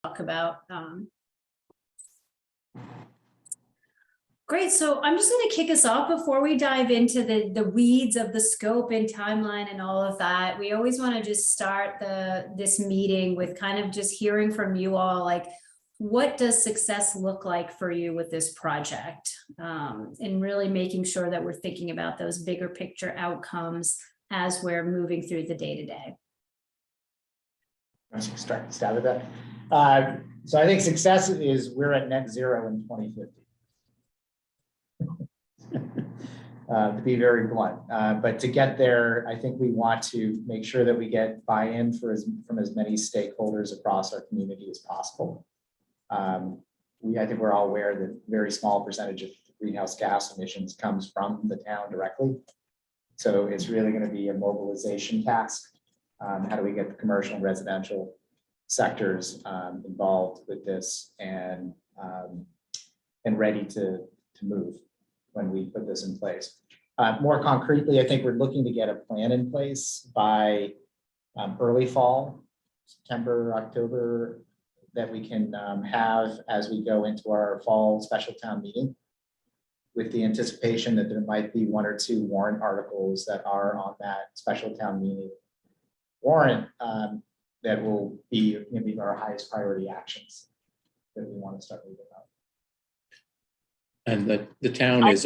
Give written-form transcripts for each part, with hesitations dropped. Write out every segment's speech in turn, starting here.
talk about. Great, so I'm just going to kick us off before we dive into the weeds of the scope and timeline and all of that. We always want to just start this meeting with kind of just hearing from you all, like, what does success look like for you with this project? And really making sure that we're thinking about those bigger picture outcomes as we're moving through the day-to-day. Let's start with that. So I think success is we're at net zero in 2050. To be very blunt, but to get there, I think we want to make sure that we get buy-in from as many stakeholders across our community as possible. I think we're all aware that a very small percentage of greenhouse gas emissions comes from the town directly. So it's really going to be a mobilization task. How do we get the commercial and residential sectors involved with this and ready to move when we put this in place? More concretely, I think we're looking to get a plan in place by early fall, September, October, that we can have as we go into our fall special town meeting, with the anticipation that there might be one or two warrant articles that are on that special town meeting warrant that will be maybe our highest priority actions that we want to start moving on. And the town is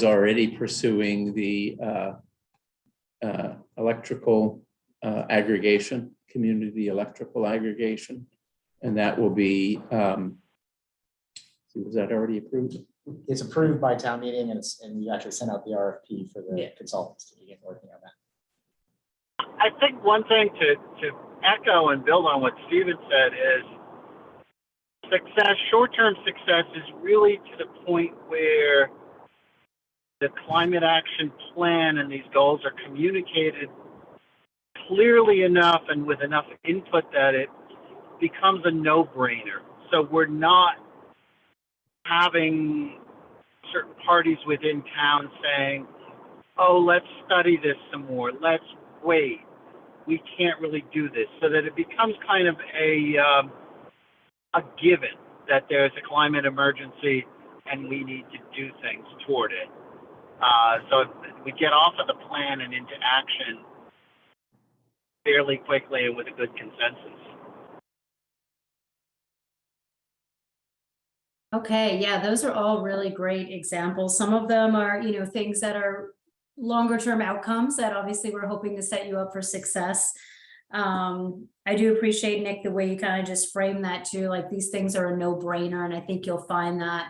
already pursuing the electrical aggregation, community electrical aggregation, and that will be. Was that already approved? It's approved by town meeting, and we actually sent out the RFP for the consultants to begin working on that. I think one thing to echo and build on what Stephen said is success, short-term success is really to the point where the climate action plan and these goals are communicated clearly enough and with enough input that it becomes a no-brainer. So we're not having certain parties within town saying, oh, let's study this some more, let's wait, we can't really do this, so that it becomes kind of a given that there's a climate emergency and we need to do things toward it. So we get off of the plan and into action fairly quickly and with a good consensus. Okay, yeah, those are all really great examples. Some of them are, things that are longer term outcomes that obviously we're hoping to set you up for success. I do appreciate, Nick, the way you kind of just frame that too, like these things are a no-brainer, and I think you'll find that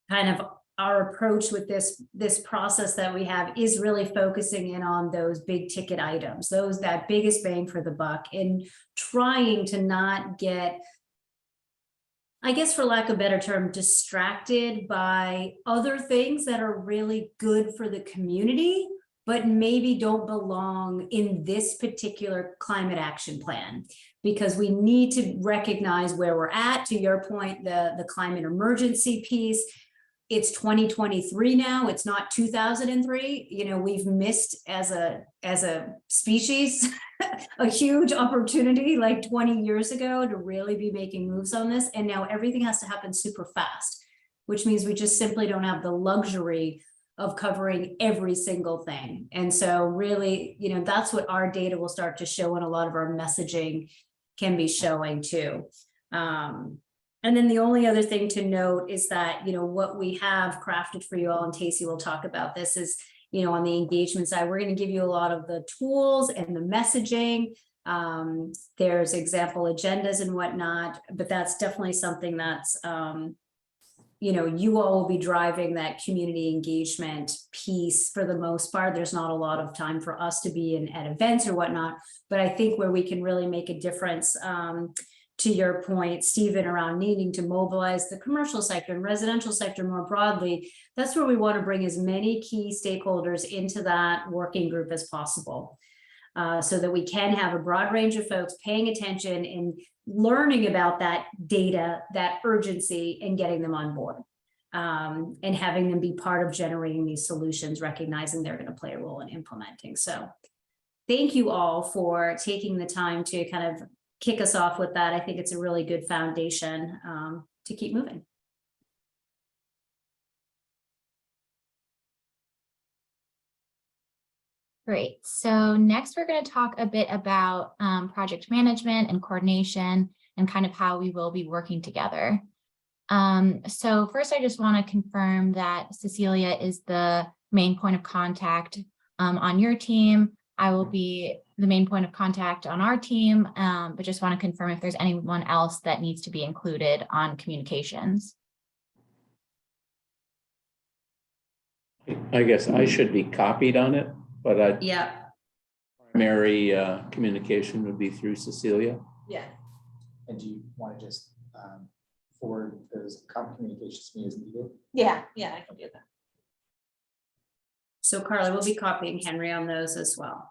kind of our approach with this process that we have is really focusing in on those big ticket items, that biggest bang for the buck, and trying to not get, I guess for lack of a better term, distracted by other things that are really good for the community, but maybe don't belong in this particular climate action plan, because we need to recognize where we're at. To your point, the climate emergency piece, it's 2023 now, it's not 2003. We've missed as a species a huge opportunity like 20 years ago to really be making moves on this. And now everything has to happen super fast, which means we just simply don't have the luxury of covering every single thing. And so really, that's what our data will start to show, and a lot of our messaging can be showing too. And then the only other thing to note is that, what we have crafted for you all, and Tacey will talk about this, is, on the engagement side, we're going to give you a lot of the tools and the messaging. There's example agendas and whatnot, but that's definitely something that's, you all will be driving that community engagement piece for the most part. There's not a lot of time for us to be at events or whatnot, but I think where we can really make a difference, to your point, Stephen, around needing to mobilize the commercial sector and residential sector more broadly, that's where we want to bring as many key stakeholders into that working group as possible, so that we can have a broad range of folks paying attention and learning about that data, that urgency, and getting them on board, and having them be part of generating these solutions, recognizing they're going to play a role in implementing. So thank you all for taking the time to kind of kick us off with that, I think it's a really good foundation to keep moving. Great. So next we're going to talk a bit about project management and coordination and kind of how we will be working together. So first, I just want to confirm that Cecilia is the main point of contact on your team. I will be the main point of contact on our team, but just want to confirm if there's anyone else that needs to be included on communications. I guess I should be copied on it, but Yeah. primary communication would be through Cecilia. Yeah. And do you want to just forward those communications to me as needed? Yeah, I can do that. So Carly, we'll be copying Henry on those as well.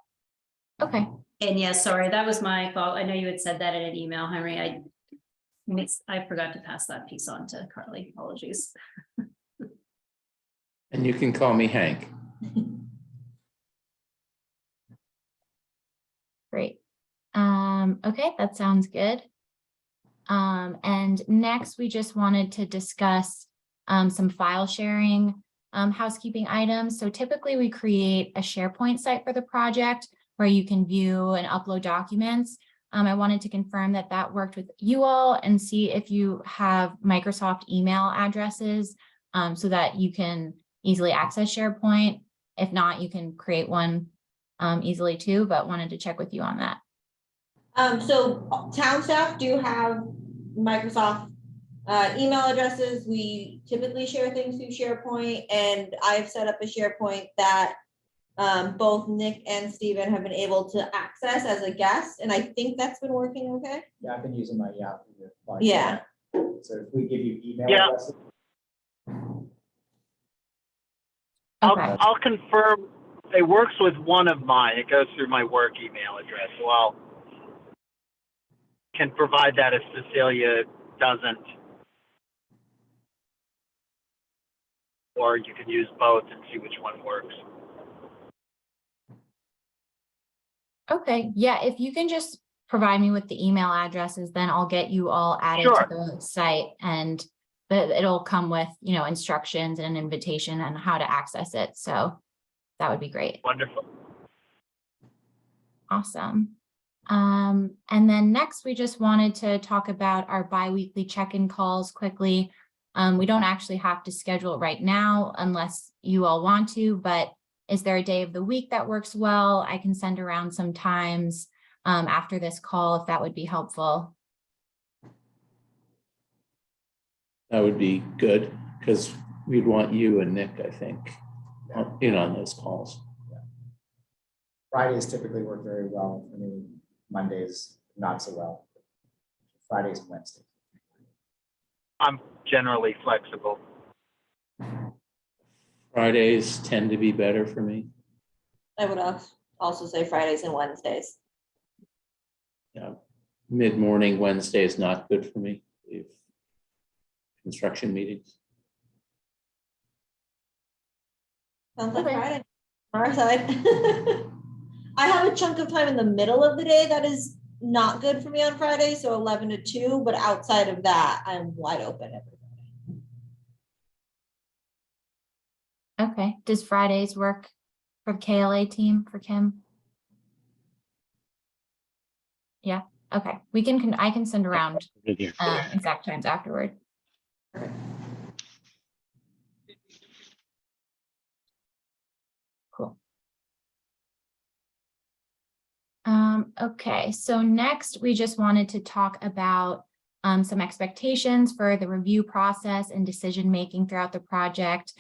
Okay. And yes, sorry, that was my fault. I know you had said that in an email, Henry. I forgot to pass that piece on to Carly. Apologies. And you can call me Hank. Great. Okay, that sounds good. And next, we just wanted to discuss some file sharing housekeeping items. So typically we create a SharePoint site for the project where you can view and upload documents. I wanted to confirm that that worked with you all and see if you have Microsoft email addresses so that you can easily access SharePoint. If not, you can create one easily too, but wanted to check with you on that. So town staff do have Microsoft email addresses. We typically share things through SharePoint, and I've set up a SharePoint that both Nick and Steven have been able to access as a guest, and I think that's been working okay. Yeah, I've been using my Yahoo. Yeah. So if we give you email Yeah. addresses, Okay. I'll confirm. It works with one of mine. It goes through my work email address. So I'll can provide that if Cecilia doesn't. Or you can use both and see which one works. Okay, yeah, if you can just provide me with the email addresses, then I'll get you all added Sure. to the site, and it'll come with, you know, instructions and an invitation on how to access it. So that would be great. Wonderful. Awesome. And then next, we just wanted to talk about our biweekly check-in calls quickly. We don't actually have to schedule it right now unless you all want to, but is there a day of the week that works well? I can send around some times after this call if that would be helpful. That would be good because we'd want you and Nick, I think, in on those calls. Fridays typically work very well. I mean, Mondays not so well. Fridays and Wednesdays. I'm generally flexible. Fridays tend to be better for me. I would also say Fridays and Wednesdays. Yeah, mid-morning Wednesday is not good for me. We have construction meetings. Sounds like Okay. Friday on our side. I have a chunk of time in the middle of the day that is not good for me on Friday, so 11 to 2, but outside of that, I'm wide open every Friday. Okay, does Fridays work for the KLA team for Kim? Yeah, okay, I can send around exact times afterward. Cool. Okay, so next we just wanted to talk about some expectations for the review process and decision-making throughout the project.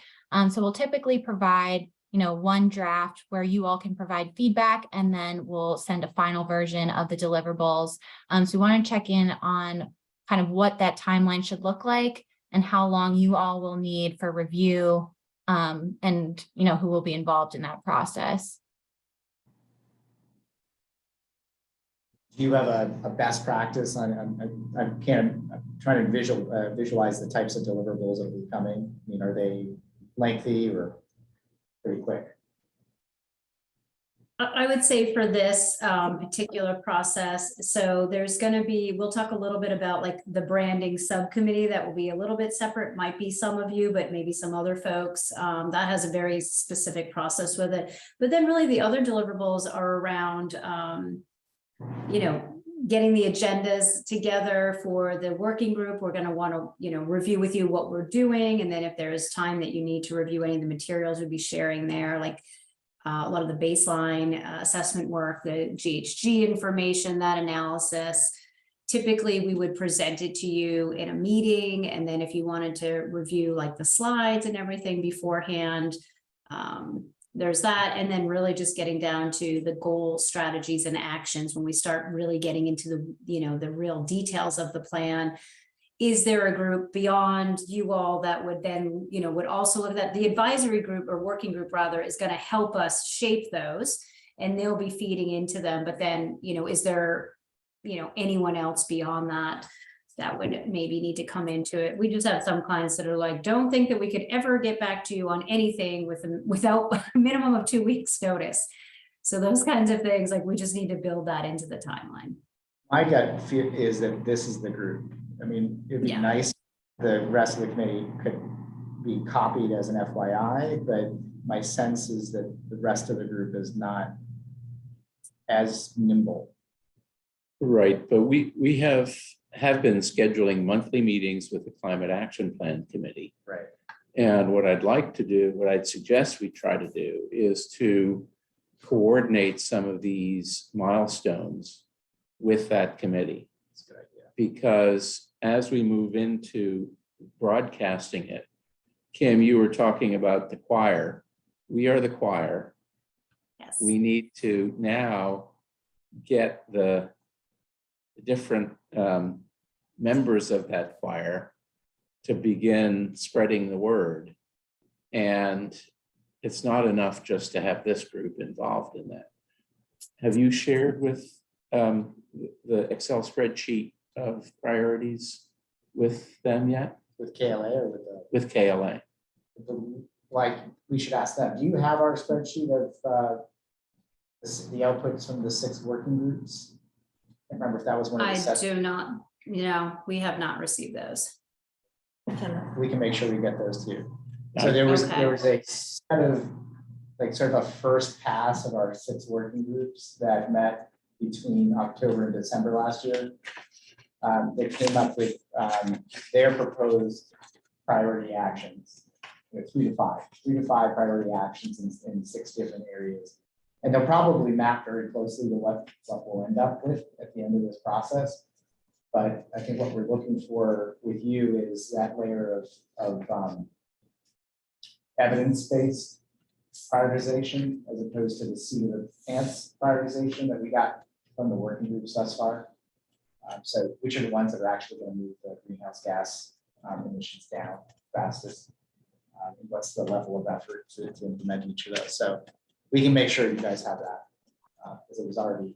So we'll typically provide, you know, one draft where you all can provide feedback, and then we'll send a final version of the deliverables. So we want to check in on kind of what that timeline should look like and how long you all will need for review, and, you know, who will be involved in that process. Do you have a best practice? I'm trying to visualize the types of deliverables that will be coming. I mean, are they lengthy or pretty quick? I would say for this particular process, so there's gonna be, we'll talk a little bit about like the branding subcommittee that will be a little bit separate, might be some of you, but maybe some other folks. That has a very specific process with it. But then really the other deliverables are around, you know, getting the agendas together for the working group. We're gonna wanna, you know, review with you what we're doing. And then if there's time that you need to review any of the materials, we'll be sharing there, like a lot of the baseline assessment work, the GHG information, that analysis. Typically, we would present it to you in a meeting, and then if you wanted to review like the slides and everything beforehand, there's that. And then really just getting down to the goals, strategies, and actions when we start really getting into the, you know, the real details of the plan. Is there a group beyond you all that would then, you know, would also look at that? The advisory group, or working group rather, is going to help us shape those, and they'll be feeding into them. But then, you know, is there, you know, anyone else beyond that that would maybe need to come into it? We just have some clients that are like, don't think that we could ever get back to you on anything without a minimum of 2 weeks notice. So those kinds of things, like, we just need to build that into the timeline. My gut feel is that this is the group. I mean, it'd be Yeah. nice if the rest of the committee could be copied as an FYI, but my sense is that the rest of the group is not as nimble. Right, but we have been scheduling monthly meetings with the Climate Action Plan Committee. Right. And what I'd like to do, what I'd suggest we try to do, is to coordinate some of these milestones with that committee. That's a good idea. Because as we move into broadcasting it, Kim, you were talking about the choir. We are the choir. Yes. We need to now get the different members of that choir to begin spreading the word. And it's not enough just to have this group involved in that. Have you shared with the Excel spreadsheet of priorities with them yet? With KLA or With KLA? like, we should ask them, do you have our spreadsheet of the outputs from the 6 working groups? I can't remember if that was one of the I sets. do not, you know, we have not received those. We can make sure we get those too. So there was Okay. a set of, like, sort of a first pass of our 6 working groups that met between October and December last year. They came up with their proposed priority actions, you know, 3 to 5 priority actions in 6 different areas. And they'll probably map very closely to what we'll end up with at the end of this process. But I think what we're looking for with you is that layer of evidence-based prioritization, as opposed to the seat of the pants prioritization that we got from the working groups thus far. So which are the ones that are actually going to move the greenhouse gas emissions down fastest? And what's the level of effort to implement each of those? So we can make sure you guys have that, because it was already.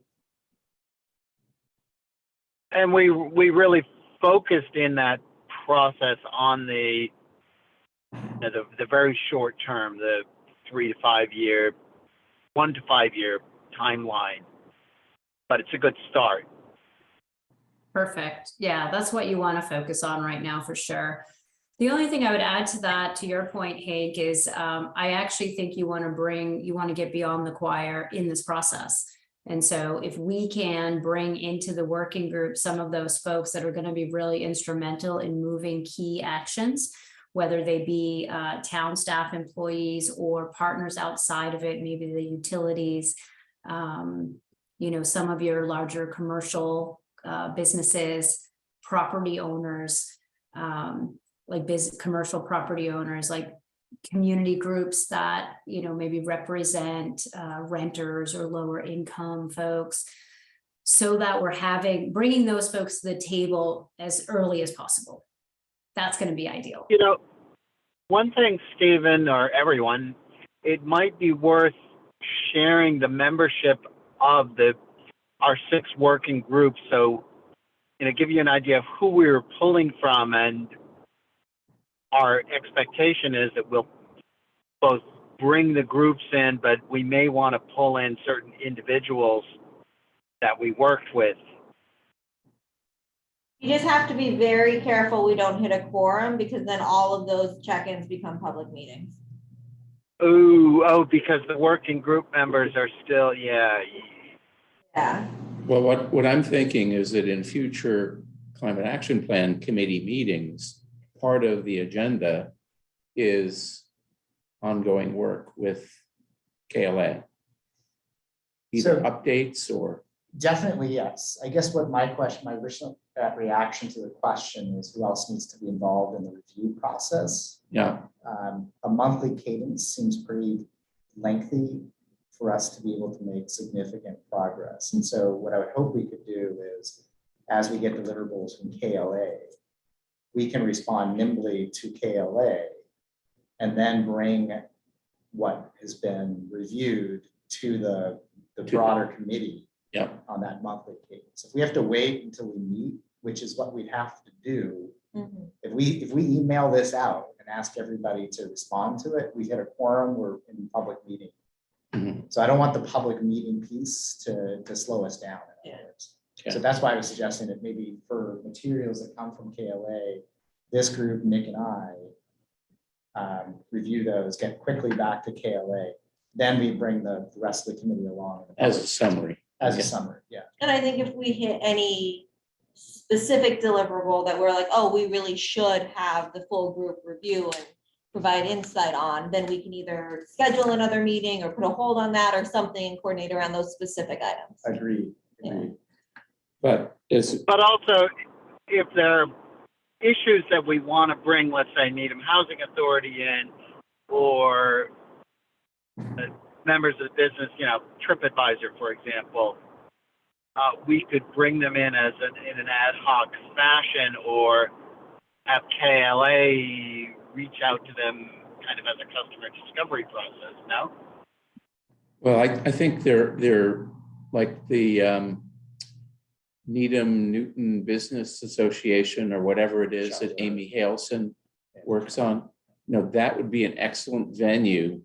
And we really focused in that process on the very short term, the 3 to 5 year, 1 to 5 year timeline. But it's a good start. Perfect. Yeah, that's what you want to focus on right now for sure. The only thing I would add to that, to your point, Hank, is I actually think you want to get beyond the choir in this process. And so if we can bring into the working group some of those folks that are going to be really instrumental in moving key actions, whether they be town staff employees or partners outside of it, maybe the utilities, you know, some of your larger commercial businesses, property owners, like commercial property owners, like community groups that, you know, maybe represent renters or lower income folks, so that we're bringing those folks to the table as early as possible. That's going to be ideal. You know, one thing, Stephen, or everyone, it might be worth sharing the membership of our 6 working groups, so, you know, give you an idea of who we're pulling from, and our expectation is that we'll both bring the groups in, but we may want to pull in certain individuals that we worked with. You just have to be very careful we don't hit a quorum, because then all of those check-ins become public meetings. Oh, because the working group members are still, yeah. Yeah, Well, what I'm thinking is that in future climate action plan committee meetings, part of the agenda is ongoing work with KLA. Either So- updates or, Definitely, yes. I guess what my original reaction to the question is who else needs to be involved in the review process? yeah, A monthly cadence seems pretty lengthy for us to be able to make significant progress. And so what I would hope we could do is, as we get deliverables from KLA, we can respond nimbly to KLA and then bring what has been reviewed to the broader committee yeah, on that monthly cadence. If we have to wait until we meet, which is what we'd have to do, mhm. if we email this out and ask everybody to respond to it, we hit a quorum, we're in public meeting. Mhm. So I don't want the public meeting piece to slow us down. in other words. Okay. So that's why I was suggesting that maybe for materials that come from KLA, this group, Nick and I, review those, get quickly back to KLA, then we bring the rest of the committee along. as a summary. As a Yeah. summary, yeah. And I think if we hit any specific deliverable that we're like, oh, we really should have the full group review and provide insight on, then we can either schedule another meeting or put a hold on that or something and coordinate around those specific items. Agreed. But is, But also, if there are issues that we want to bring, let's say Needham Housing Authority in, or members of the business, TripAdvisor, for example, we could bring them in in an ad hoc fashion, or have KLA reach out to them kind of as a customer discovery process, no? well, I think they're like the Needham Newton Business Association or whatever it is that Amy Haleson works on. That would be an excellent venue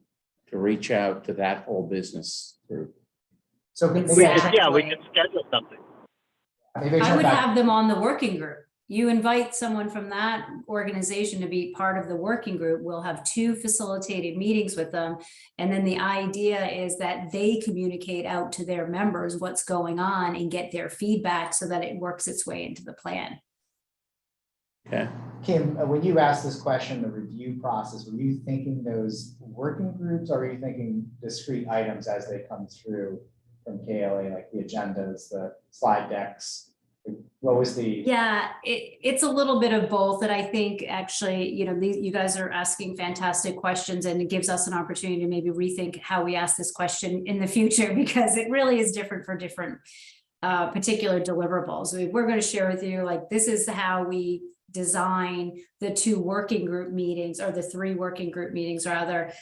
to reach out to that whole business group. So maybe We I could, we Exactly. could schedule something. maybe I turn would back- have them on the working group. You invite someone from that organization to be part of the working group. We'll have 2 facilitated meetings with them. And then the idea is that they communicate out to their members what's going on and get their feedback so that it works its way into the plan. Okay, Kim, when you asked this question, the review process, were you thinking those working groups, or were you thinking discrete items as they come through from KLA, like the agendas, the slide decks? What was the? Yeah, it's a little bit of both. And I think actually, you guys are asking fantastic questions, and it gives us an opportunity to maybe rethink how we ask this question in the future, because it really is different for different particular deliverables. We're going to share with you, like, this is how we design the 2 working group meetings, or the 3 working group meetings rather,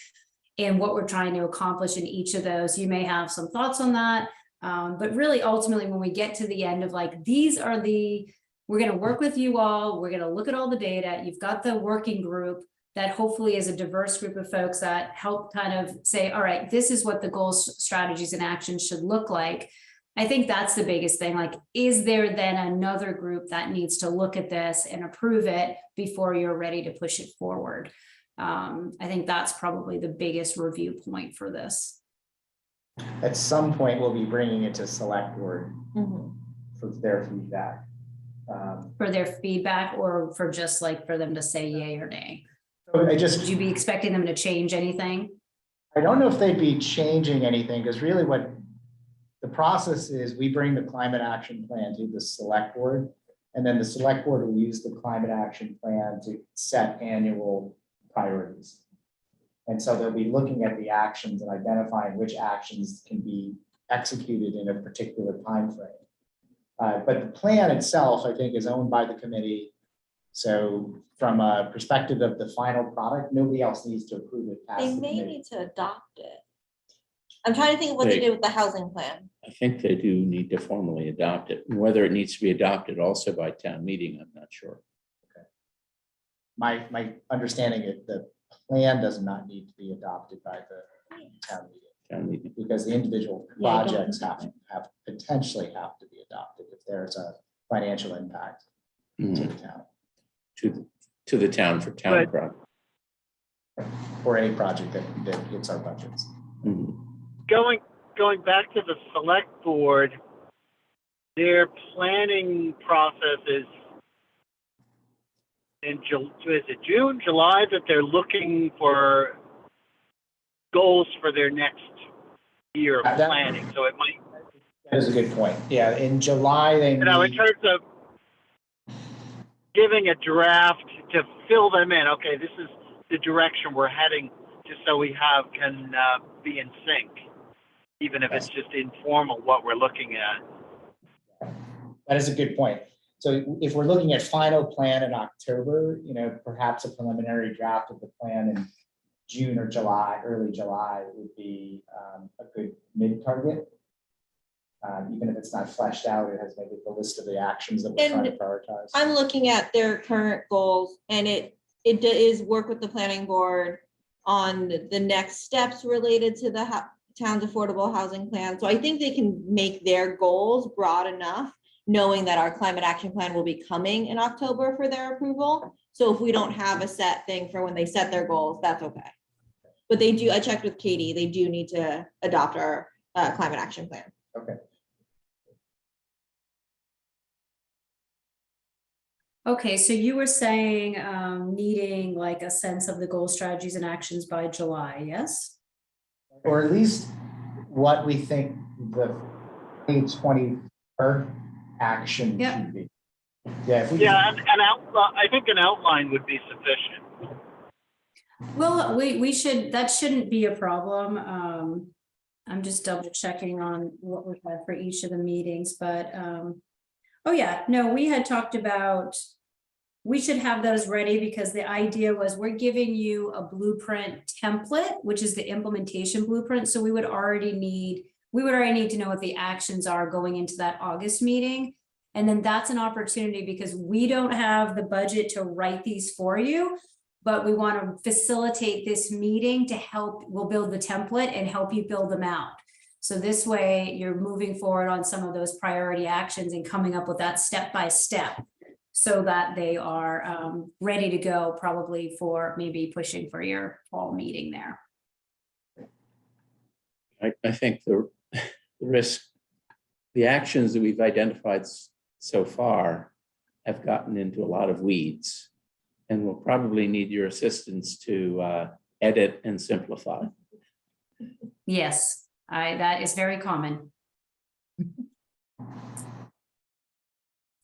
and what we're trying to accomplish in each of those. You may have some thoughts on that. But really, ultimately, when we get to the end of, like, we're going to work with you all, we're going to look at all the data. You've got the working group that hopefully is a diverse group of folks that help kind of say, all right, this is what the goals, strategies, and actions should look like. I think that's the biggest thing. Like, is there then another group that needs to look at this and approve it before you're ready to push it forward? I think that's probably the biggest review point for this. At some point, we'll be bringing it to select board Mhm. for their feedback. For their feedback, or for just like for them to say yay or nay? So Would you be expecting them to change anything? I don't know if they'd be changing anything, because really what the process is, we bring the climate action plan to the select board, and then the select board will use the climate action plan to set annual priorities. And so they'll be looking at the actions and identifying which actions can be executed in a particular timeframe. But the plan itself, I think, is owned by the committee. So from a perspective of the final product, nobody else needs to approve it past They the may committee. need to adopt it. I'm trying to think of what they did with the housing plan. I think they do need to formally adopt it, and whether it needs to be adopted also by town meeting, I'm not sure. My understanding is that plan does not need to be adopted by the town meeting, because the individual Yeah, I don't projects think have potentially have to be adopted if there's a financial impact to Mhm. the town To the town for town But- project. or a project that hits our budgets. Mhm. Going back to the select board, their planning process is is it June, July, that they're looking for goals for their next year of That- planning. So it might, That is a good point. Yeah, in July, they in meet. terms of giving a draft to fill them in, okay, this is the direction we're heading, just so we can be in sync, even if it's just informal what we're looking at. That is a good point. So if we're looking at final plan in October, perhaps a preliminary draft of the plan in June or July, early July would be a good mid-target. Even if it's not fleshed out, it has maybe the list of the actions that we're trying to prioritize. I'm looking at their current goals, and it is work with the planning board on the next steps related to the town's affordable housing plan. So I think they can make their goals broad enough, knowing that our climate action plan will be coming in October for their approval. So if we don't have a set thing for when they set their goals, that's okay. But they do, I checked with Katie, they do need to adopt our climate action plan. Okay. Okay, so you were saying needing like a sense of the goal, strategies, and actions by July, yes? Or at least what we think the 2024 action Yep. should be. Yeah. If we Yeah, and I think an outline would be sufficient. Well, we should, that shouldn't be a problem. I'm just double checking on what we had for each of the meetings, but oh yeah, no, we had talked about, we should have those ready because the idea was we're giving you a blueprint template, which is the implementation blueprint. So we would already need to know what the actions are going into that August meeting. And then that's an opportunity because we don't have the budget to write these for you, but we want to facilitate this meeting to help, we'll build the template and help you build them out. So this way you're moving forward on some of those priority actions and coming up with that step by step so that they are ready to go, probably for maybe pushing for your fall meeting there. I think the risk, the actions that we've identified so far have gotten into a lot of weeds, and we'll probably need your assistance to edit and simplify. Yes, that is very common.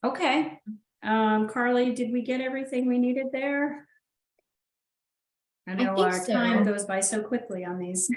Okay, Carly, did we get everything we needed there? I know think our time so. goes by so quickly on these.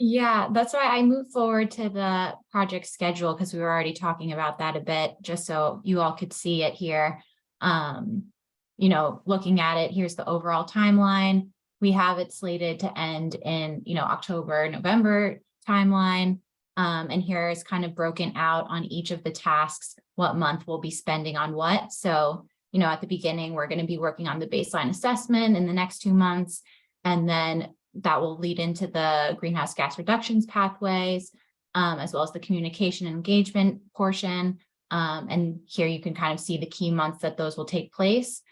Yeah, that's why I moved forward to the project schedule because we were already talking about that a bit, just so you all could see it here. Looking at it, here's the overall timeline. We have it slated to end in, October, November timeline. And here is kind of broken out on each of the tasks, what month we'll be spending on what. So, at the beginning, we're going to be working on the baseline assessment in the next 2 months. And then that will lead into the greenhouse gas reductions pathways, as well as the communication and engagement portion. And here you can kind of see the key months that those will take place.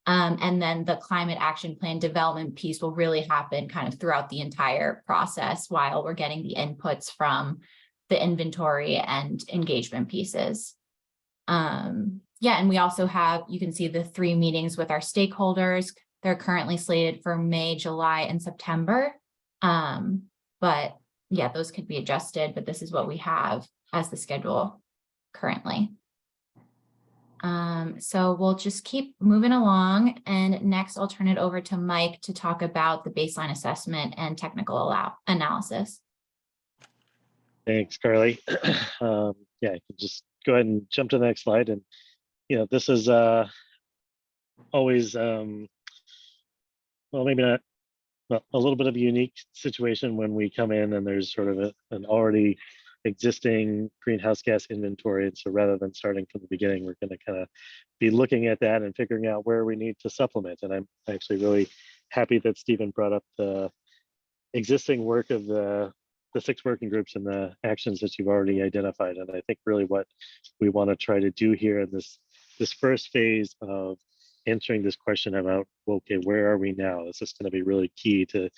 And then the climate action plan development piece will really happen kind of throughout the entire process while we're getting the inputs from the inventory and engagement pieces. And we also have, you can see the 3 meetings with our stakeholders. They're currently slated for May, July, and September. But yeah, those could be adjusted, but this is what we have as the schedule currently. So we'll just keep moving along, and next I'll turn it over to Mike to talk about the baseline assessment and technical analysis. Thanks, Carly. Yeah, you can just go ahead and jump to the next slide. And, this is always, well, maybe not, well, a little bit of a unique situation when we come in and there's sort of an already existing greenhouse gas inventory. And so rather than starting from the beginning, we're going to kind of be looking at that and figuring out where we need to supplement. And I'm actually really happy that Stephen brought up the existing work of the 6 working groups and the actions that you've already identified. And I think really what we want to try to do here in this first phase of answering this question about, well, okay, where are we now? This is going to be really key to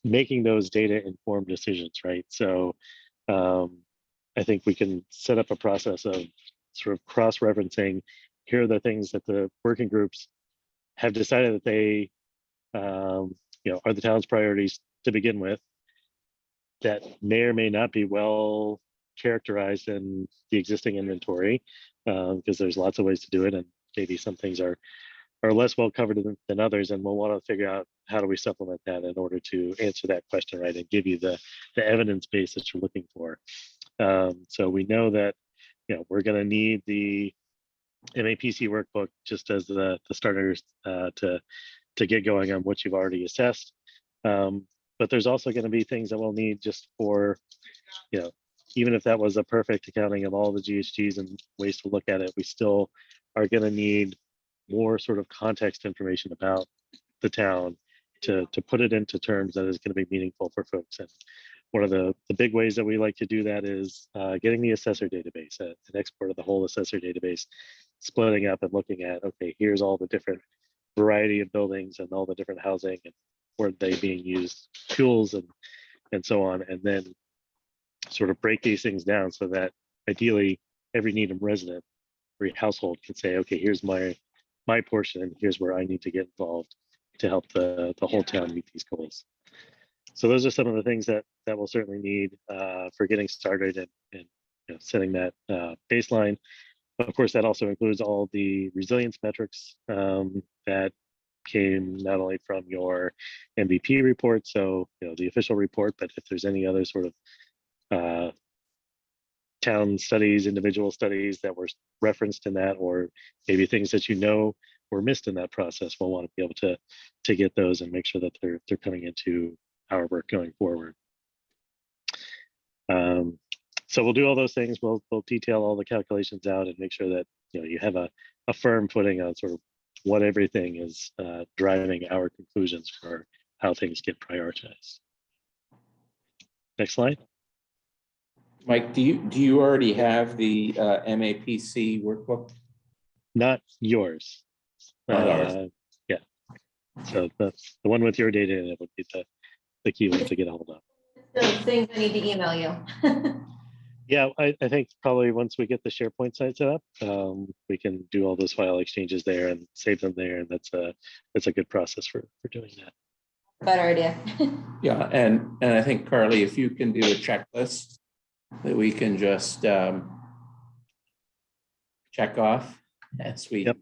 making those data informed decisions, right? So I think we can set up a process of sort of cross-referencing. Here are the things that the working groups have decided that they are the town's priorities to begin with, that may or may not be well characterized in the existing inventory, because there's lots of ways to do it, and maybe some things are less well covered than others, and we'll want to figure out how do we supplement that in order to answer that question, right, and give you the evidence base that you're looking for. So we know that we're going to need the MAPC workbook just as the starters to get going on what you've already assessed. But there's also going to be things that we'll need just for, even if that was a perfect accounting of all the GHGs and ways to look at it, we still are going to need more sort of context information about the town to put it into terms that is going to be meaningful for folks. And one of the big ways that we like to do that is getting the assessor database, an export of the whole assessor database, splitting up and looking at, okay, here's all the different variety of buildings and all the different housing and were they being used, fuels and so on, and then sort of break these things down so that ideally every Needham resident, every household can say, okay, here's my portion and here's where I need to get involved to help the whole town meet these goals. So those are some of the things that we'll certainly need for getting started and setting that baseline. Of course, that also includes all the resilience metrics that came not only from your MVP report, so the official report, but if there's any other sort of town studies, individual studies that were referenced in that, or maybe things that were missed in that process, we'll want to be able to get those and make sure that they're coming into our work going forward. So we'll do all those things. We'll detail all the calculations out and make sure that you have a firm footing on sort of what everything is driving our conclusions for how things get prioritized. Next slide. Mike, do you already have the MAPC workbook? Not yours. Not ours. Yeah. So the one with your data in it would be the key one to get a hold of. Those things I need to email you. Yeah, I think probably once we get the SharePoint site set up, we can do all those file exchanges there and save them there, and that's a good process for doing that. Better idea. Yeah, and I think, Carly, if you can do a checklist that we can just check off as we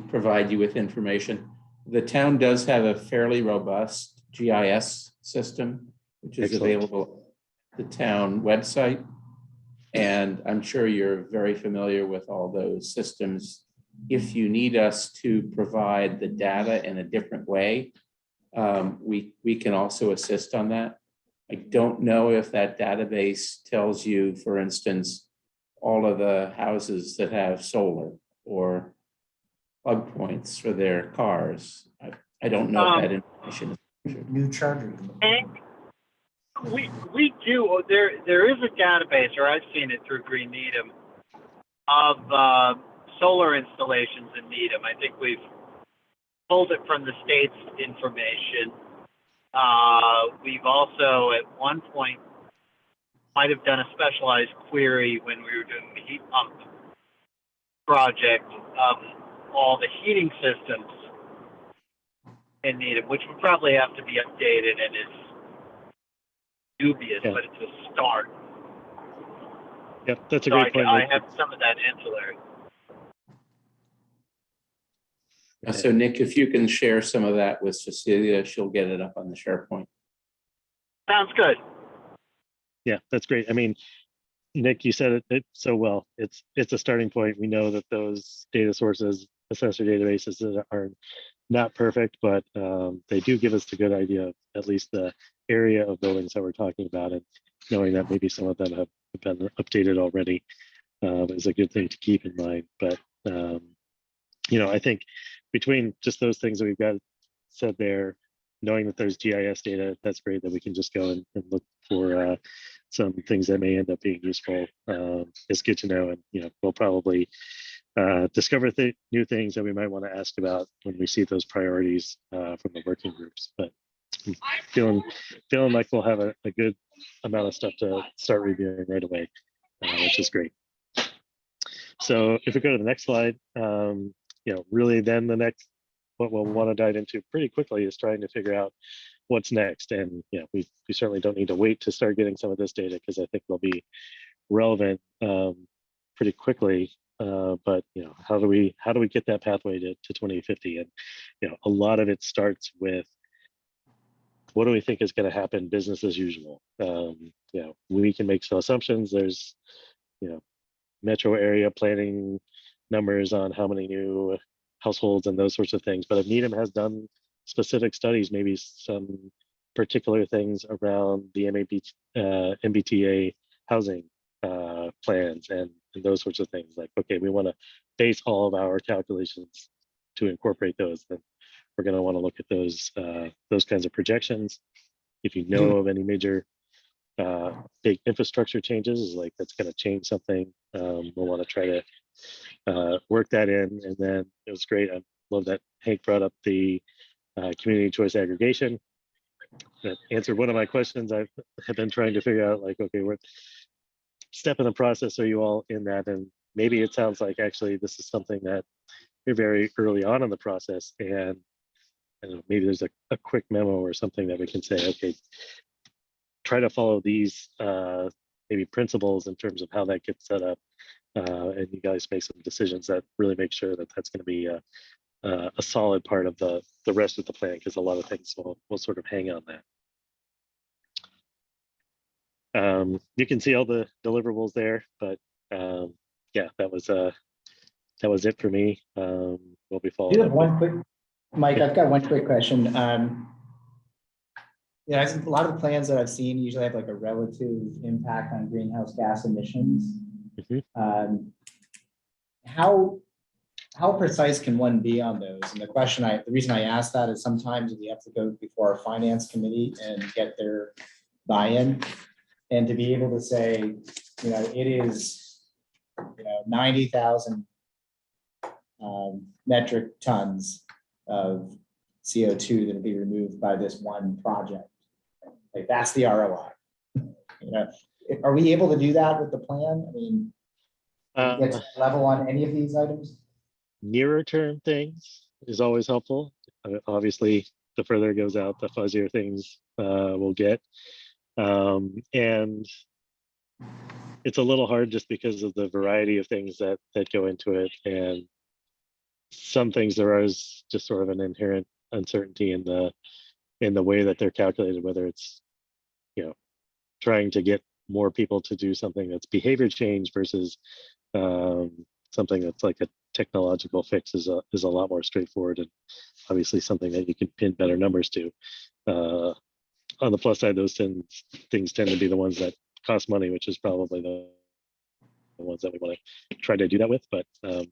provide you with information. The town does have a fairly robust GIS system, which is available at the town website. And I'm sure you're very familiar with all those systems. If you need us to provide the data in a different way, we can also assist on that. I don't know if that database tells you, for instance, all of the houses that have solar or plug points for their cars. I don't know if that information is New charger. We do. There is a database, or I've seen it through Green Needham, of solar installations in Needham. I think we've pulled it from the state's information. We've also, at one point, might have done a specialized query when we were doing the heat pump project of all the heating systems in Needham, which would probably have to be updated and is dubious, but it's a start. Yep, that's a great point. I have some of that ancillary. So Nick, if you can share some of that with Cecilia, she'll get it up on the SharePoint. Sounds good. Yeah, that's great. I mean, Nick, you said it so well. It's a starting point. We know that those data sources, assessor databases, are not perfect, but they do give us a good idea of at least the area of buildings that we're talking about, and knowing that maybe some of them have been updated already is a good thing to keep in mind. But I think between just those things that we've got said there, knowing that there's GIS data, that's great that we can just go and look for some things that may end up being useful. It's good to know, and we'll probably discover new things that we might want to ask about when we see those priorities from the working groups. But I'm feeling like we'll have a good amount of stuff to start reviewing right away, which is great. So if we go to the next slide, really then what we'll want to dive into pretty quickly is trying to figure out what's next. And we certainly don't need to wait to start getting some of this data, because I think they'll be relevant pretty quickly. But how do we get that pathway to 2050? And a lot of it starts with, what do we think is going to happen business as usual? We can make some assumptions. There's metro area planning numbers on how many new households and those sorts of things. But if Needham has done specific studies, maybe some particular things around the MBTA housing plans and those sorts of things, like, okay, we want to base all of our calculations to incorporate those, then we're going to want to look at those kinds of projections. If you know of any major big infrastructure changes, like that's going to change something, we'll want to try to work that in. And then it was great. I love that Hank brought up the community choice aggregation. That answered one of my questions. I have been trying to figure out, like, okay, what step in the process are you all in that? And maybe it sounds like actually this is something that you're very early on in the process, and maybe there's a quick memo or something that we can say, okay, try to follow these maybe principles in terms of how that gets set up, and you guys make some decisions that really make sure that that's going to be a solid part of the rest of the plan, because a lot of things will sort of hang on that. You can see all the deliverables there, but yeah, that was it for me. We'll be following You up have one quick, Mike, Yeah. I've got one quick question. I think a lot of the plans that I've seen usually have like a relative impact on greenhouse gas emissions. Mhm. How precise can one be on those? And the reason I ask that is sometimes we have to go before our finance committee and get their buy-in, and to be able to say, it is, 90,000 metric tons of CO2 that will be removed by this one project. Like, that's the ROI. Are we able to do that with the plan? I mean, get to that level on any of these items? Nearer term things is always helpful. Obviously, the further it goes out, the fuzzier things we'll get. And it's a little hard just because of the variety of things that go into it. And some things, there is just sort of an inherent uncertainty in the way that they're calculated, whether it's trying to get more people to do something that's behavior change versus something that's like a technological fix is a lot more straightforward, and obviously something that you can pin better numbers to. On the plus side, those things tend to be the ones that cost money, which is probably the ones that we want to try to do that with. But I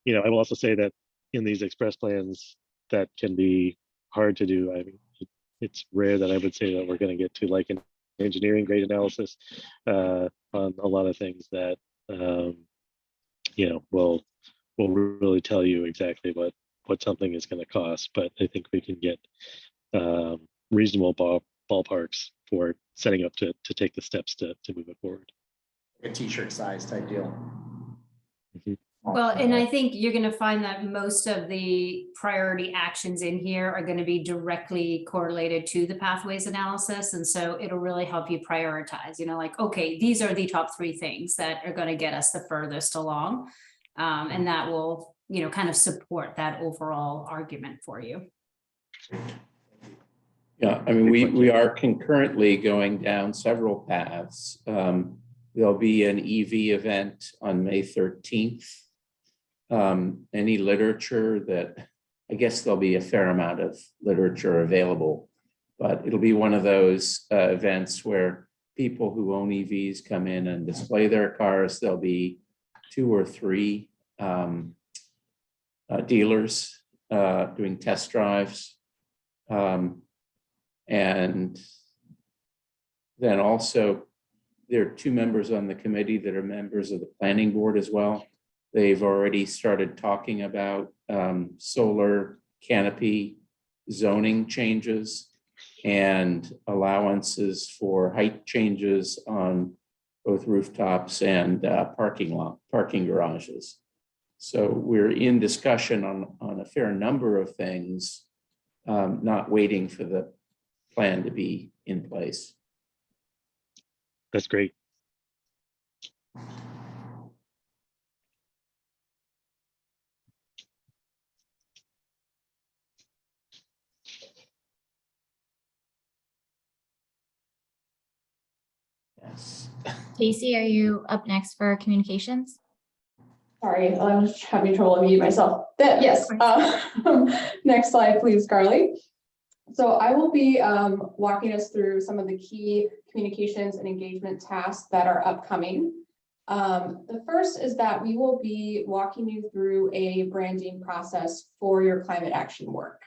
will also say that in these express plans, that can be hard to do. I mean, it's rare that I would say that we're going to get to like an engineering grade analysis on a lot of things that will really tell you exactly what something is going to cost. But I think we can get reasonable ballparks for setting up to take the steps to move it forward. A t-shirt size type deal. Mhm. Well, and I think you're going to find that most of the priority actions in here are going to be directly correlated to the pathways analysis. And so it'll really help you prioritize, like, okay, these are the top 3 things that are going to get us the furthest along. And that will, kind of support that overall argument for you. Yeah, I mean, we are concurrently going down several paths. There'll be an EV event on May 13th. Any literature that, I guess there'll be a fair amount of literature available, but it'll be one of those events where people who own EVs come in and display their cars. There'll be 2 or 3 dealers doing test drives. And then also, there are 2 members on the committee that are members of the planning board as well. They've already started talking about solar canopy zoning changes and allowances for height changes on both rooftops and parking garages. So we're in discussion on a fair number of things, not waiting for the plan to be in place. That's great. Yes. Casey, are you up next for communications? Sorry, I'm just having trouble muting myself. Yes, next slide, please, Carly. So I will be walking us through some of the key communications and engagement tasks that are upcoming. The first is that we will be walking you through a branding process for your climate action work.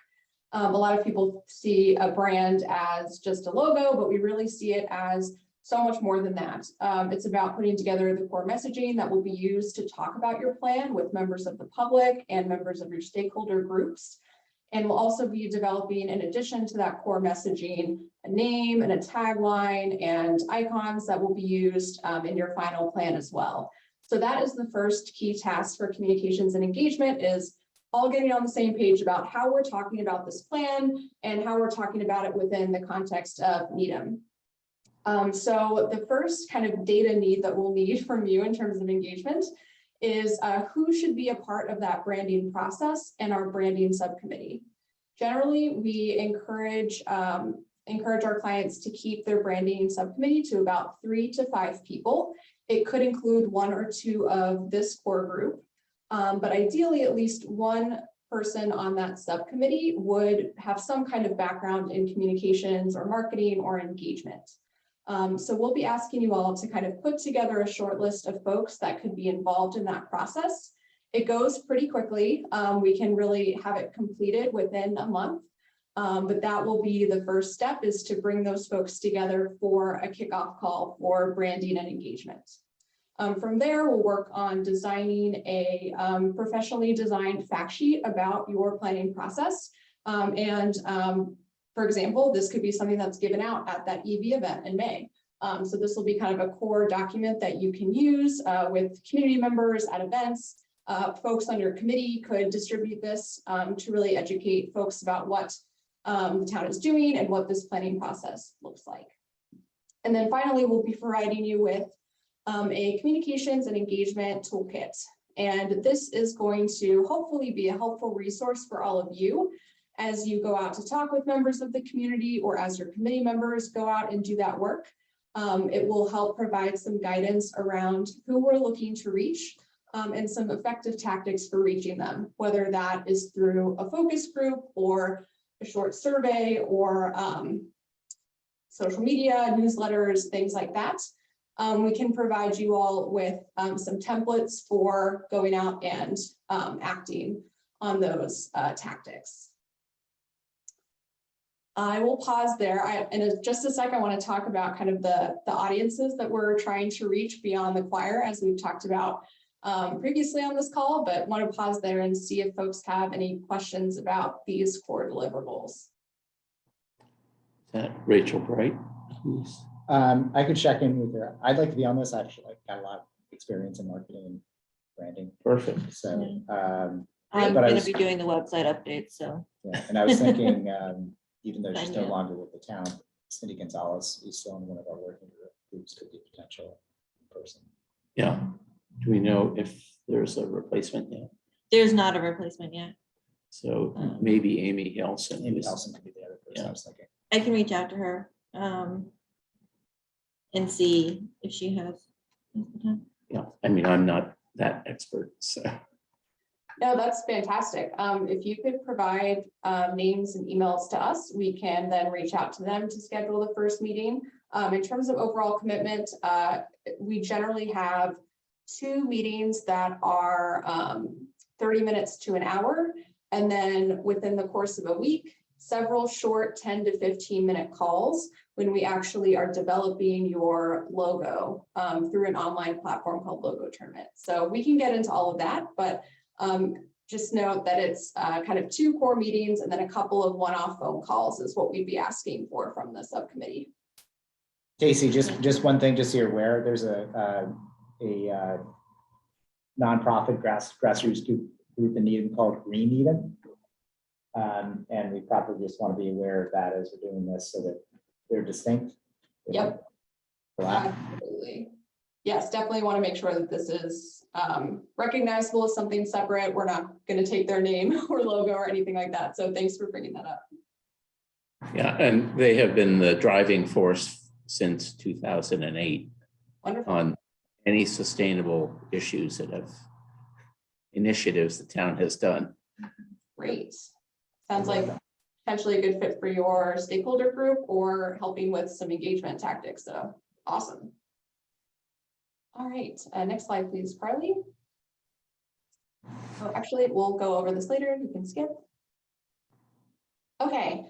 A lot of people see a brand as just a logo, but we really see it as so much more than that. It's about putting together the core messaging that will be used to talk about your plan with members of the public and members of your stakeholder groups. And we'll also be developing, in addition to that core messaging, a name and a tagline and icons that will be used in your final plan as well. So that is the first key task for communications and engagement, is all getting on the same page about how we're talking about this plan and how we're talking about it within the context of Needham. So the first kind of data need that we'll need from you in terms of engagement is who should be a part of that branding process and our branding subcommittee. Generally, we encourage our clients to keep their branding subcommittee to about 3 to 5 people. It could include 1 or 2 of this core group, but ideally at least 1 person on that subcommittee would have some kind of background in communications or marketing or engagement. So we'll be asking you all to kind of put together a short list of folks that could be involved in that process. It goes pretty quickly. We can really have it completed within a month, but that will be the first step, is to bring those folks together for a kickoff call for branding and engagement. From there, we'll work on designing a professionally designed fact sheet about your planning process. For example, this could be something that's given out at that EV event in May. So this will be kind of a core document that you can use with community members at events. Folks on your committee could distribute this to really educate folks about what the town is doing and what this planning process looks like. And then finally, we'll be providing you with a communications and engagement toolkit. And this is going to hopefully be a helpful resource for all of you as you go out to talk with members of the community, or as your committee members go out and do that work. It will help provide some guidance around who we're looking to reach and some effective tactics for reaching them, whether that is through a focus group or a short survey or social media, newsletters, things like that. We can provide you all with some templates for going out and acting on those tactics. I will pause there. In just a sec, I want to talk about kind of the audiences that we're trying to reach beyond the choir, as we've talked about previously on this call, but want to pause there and see if folks have any questions about these core deliverables. Is that Rachel Bright? I could check in with her. I'd like to be on this. Actually, I've got a lot of experience in marketing and branding. Perfect. So, I'm but I gonna was- be doing the website updates, so. yeah, and I was thinking, even though she's no Tanya. longer with the town, Cindy Gonzalez is still in one of our working groups, could be a potential person. Yeah. Do we know if there's a replacement yet? There's not a replacement yet. So maybe Amy Helson. Maybe who's- Nelson could be the other person I Yeah. was thinking. I can reach out to her and see if she has. Yeah, I mean, I'm not that expert, so. No, that's fantastic. If you could provide names and emails to us, we can then reach out to them to schedule the first meeting. In terms of overall commitment, we generally have 2 meetings that are 30 minutes to an hour. And then within the course of a week, several short 10 to 15-minute calls when we actually are developing your logo through an online platform called Logo Tournament. So we can get into all of that, but just note that it's kind of 2 core meetings and then a couple of one-off phone calls is what we'd be asking for from the subcommittee. Casey, just one thing, just so you're aware, there's a nonprofit grassroots group in Needham called Green Needham. And we probably just want to be aware of that as we're doing this so that they're distinct. Yep. Absolutely. Yes, definitely want to make sure that this is recognizable as something separate. We're not going to take their name or logo or anything like that. So thanks for bringing that up. Yeah, and they have been the driving force since 2008 Wonderful. on any sustainable issues that have initiatives the town has done. Great. Sounds like potentially a good fit for your stakeholder group or helping with some engagement tactics. So awesome. All right, next slide, please, Carly. Oh, actually, we'll go over this later. You can skip. Okay,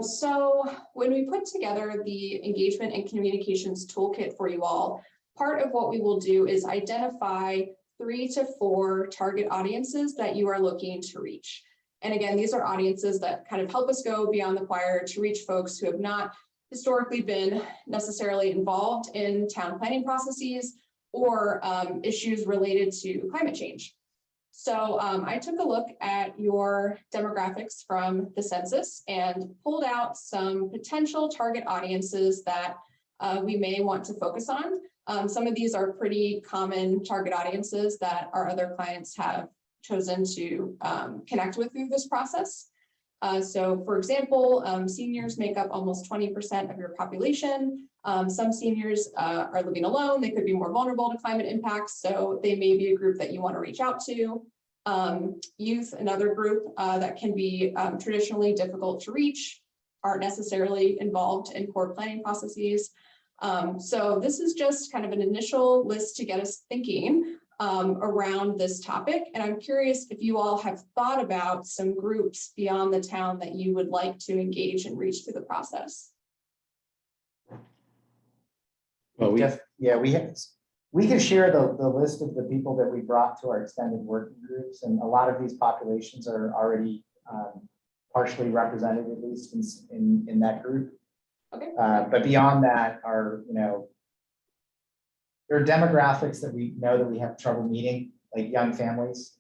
so when we put together the engagement and communications toolkit for you all, part of what we will do is identify 3 to 4 target audiences that you are looking to reach. And again, these are audiences that kind of help us go beyond the choir to reach folks who have not historically been necessarily involved in town planning processes or issues related to climate change. So I took a look at your demographics from the census and pulled out some potential target audiences that we may want to focus on. Some of these are pretty common target audiences that our other clients have chosen to connect with through this process. So for example, seniors make up almost 20% of your population. Some seniors are living alone. They could be more vulnerable to climate impacts. So they may be a group that you want to reach out to. Youth, another group that can be traditionally difficult to reach, aren't necessarily involved in core planning processes. So this is just kind of an initial list to get us thinking around this topic. And I'm curious if you all have thought about some groups beyond the town that you would like to engage and reach through the process. Well, we can share the list of the people that we brought to our extended working groups, and a lot of these populations are already partially represented, at least in that group. Okay. But beyond that, there are demographics that we know that we have trouble meeting, like young families.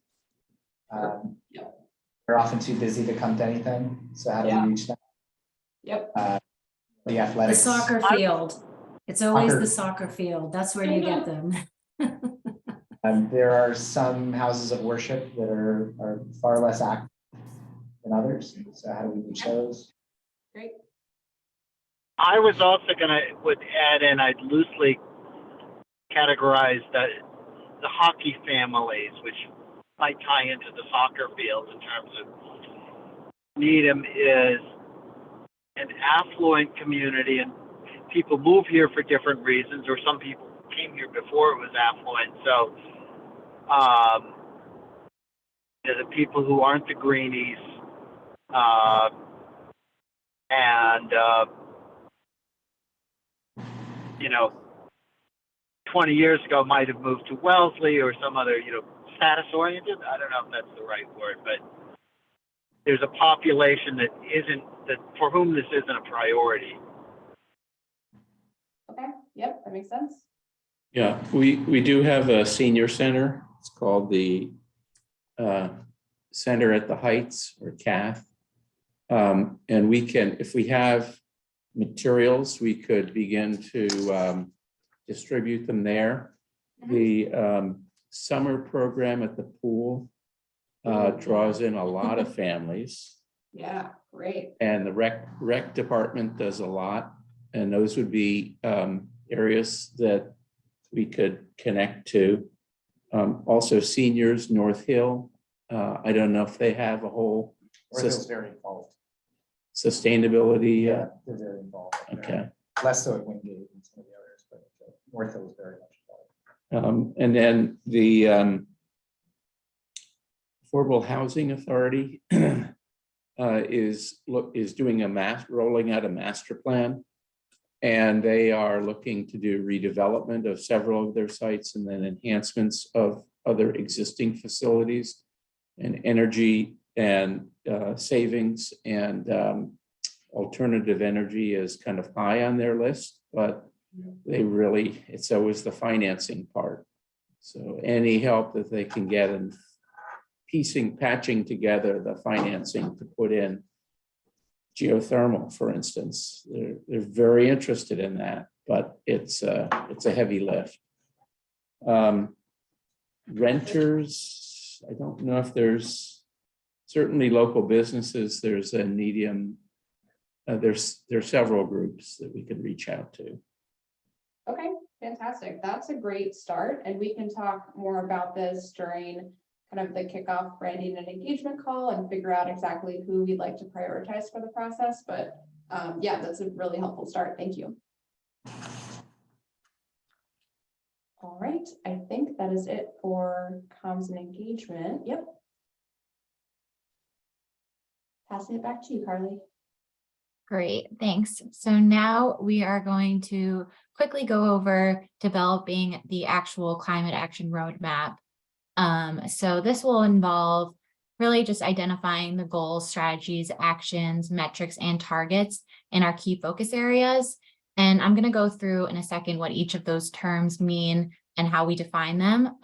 They're often too busy to come to anything. So how do we reach them? Yep. The The athletics. soccer field. It's always the soccer field. That's where you get them. There are some houses of worship that are far less active than others. So how do we reach those? Great. I was also would add in, I'd loosely categorize the hockey families, which might tie into the soccer fields in terms of Needham is an affluent community and people move here for different reasons, or some people came here before it was affluent. So the people who aren't the greenies and 20 years ago might have moved to Wellesley or some other, status oriented. I don't know if that's the right word, but there's a population for whom this isn't a priority. Okay. Yep, that makes sense. Yeah, we do have a senior center. It's called the Center at the Heights, or CAF. And we can, if we have materials, we could begin to distribute them there. The summer program at the pool draws in a lot of families. Yeah, great. And the rec department does a lot. And those would be areas that we could connect to. Also seniors, North Hill. I don't know if they have a whole North Hill's very involved. sustainability. They're very involved. Okay. Less so at Wingate and some of the others, but North Hill is very much involved. And then the Affordable Housing Authority is doing rolling out a master plan. And they are looking to do redevelopment of several of their sites and then enhancements of other existing facilities, and energy and savings and alternative energy is kind of high on their list, but it's always the financing part. So any help that they can get in patching together the financing to put in geothermal, for instance, they're very interested in that, but it's a heavy lift. Renters, I don't know if there's certainly local businesses. There's a Needham. There's several groups that we could reach out to. Okay, fantastic. That's a great start. And we can talk more about this during kind of the kickoff branding and engagement call and figure out exactly who we'd like to prioritize for the process. But yeah, that's a really helpful start. Thank you. All right, I think that is it for comms and engagement. Yep. Passing it back to you, Carly. Great, thanks. So now we are going to quickly go over developing the actual climate action roadmap. So this will involve really just identifying the goals, strategies, actions, metrics, and targets in our key focus areas. And I'm going to go through in a second what each of those terms mean and how we define them.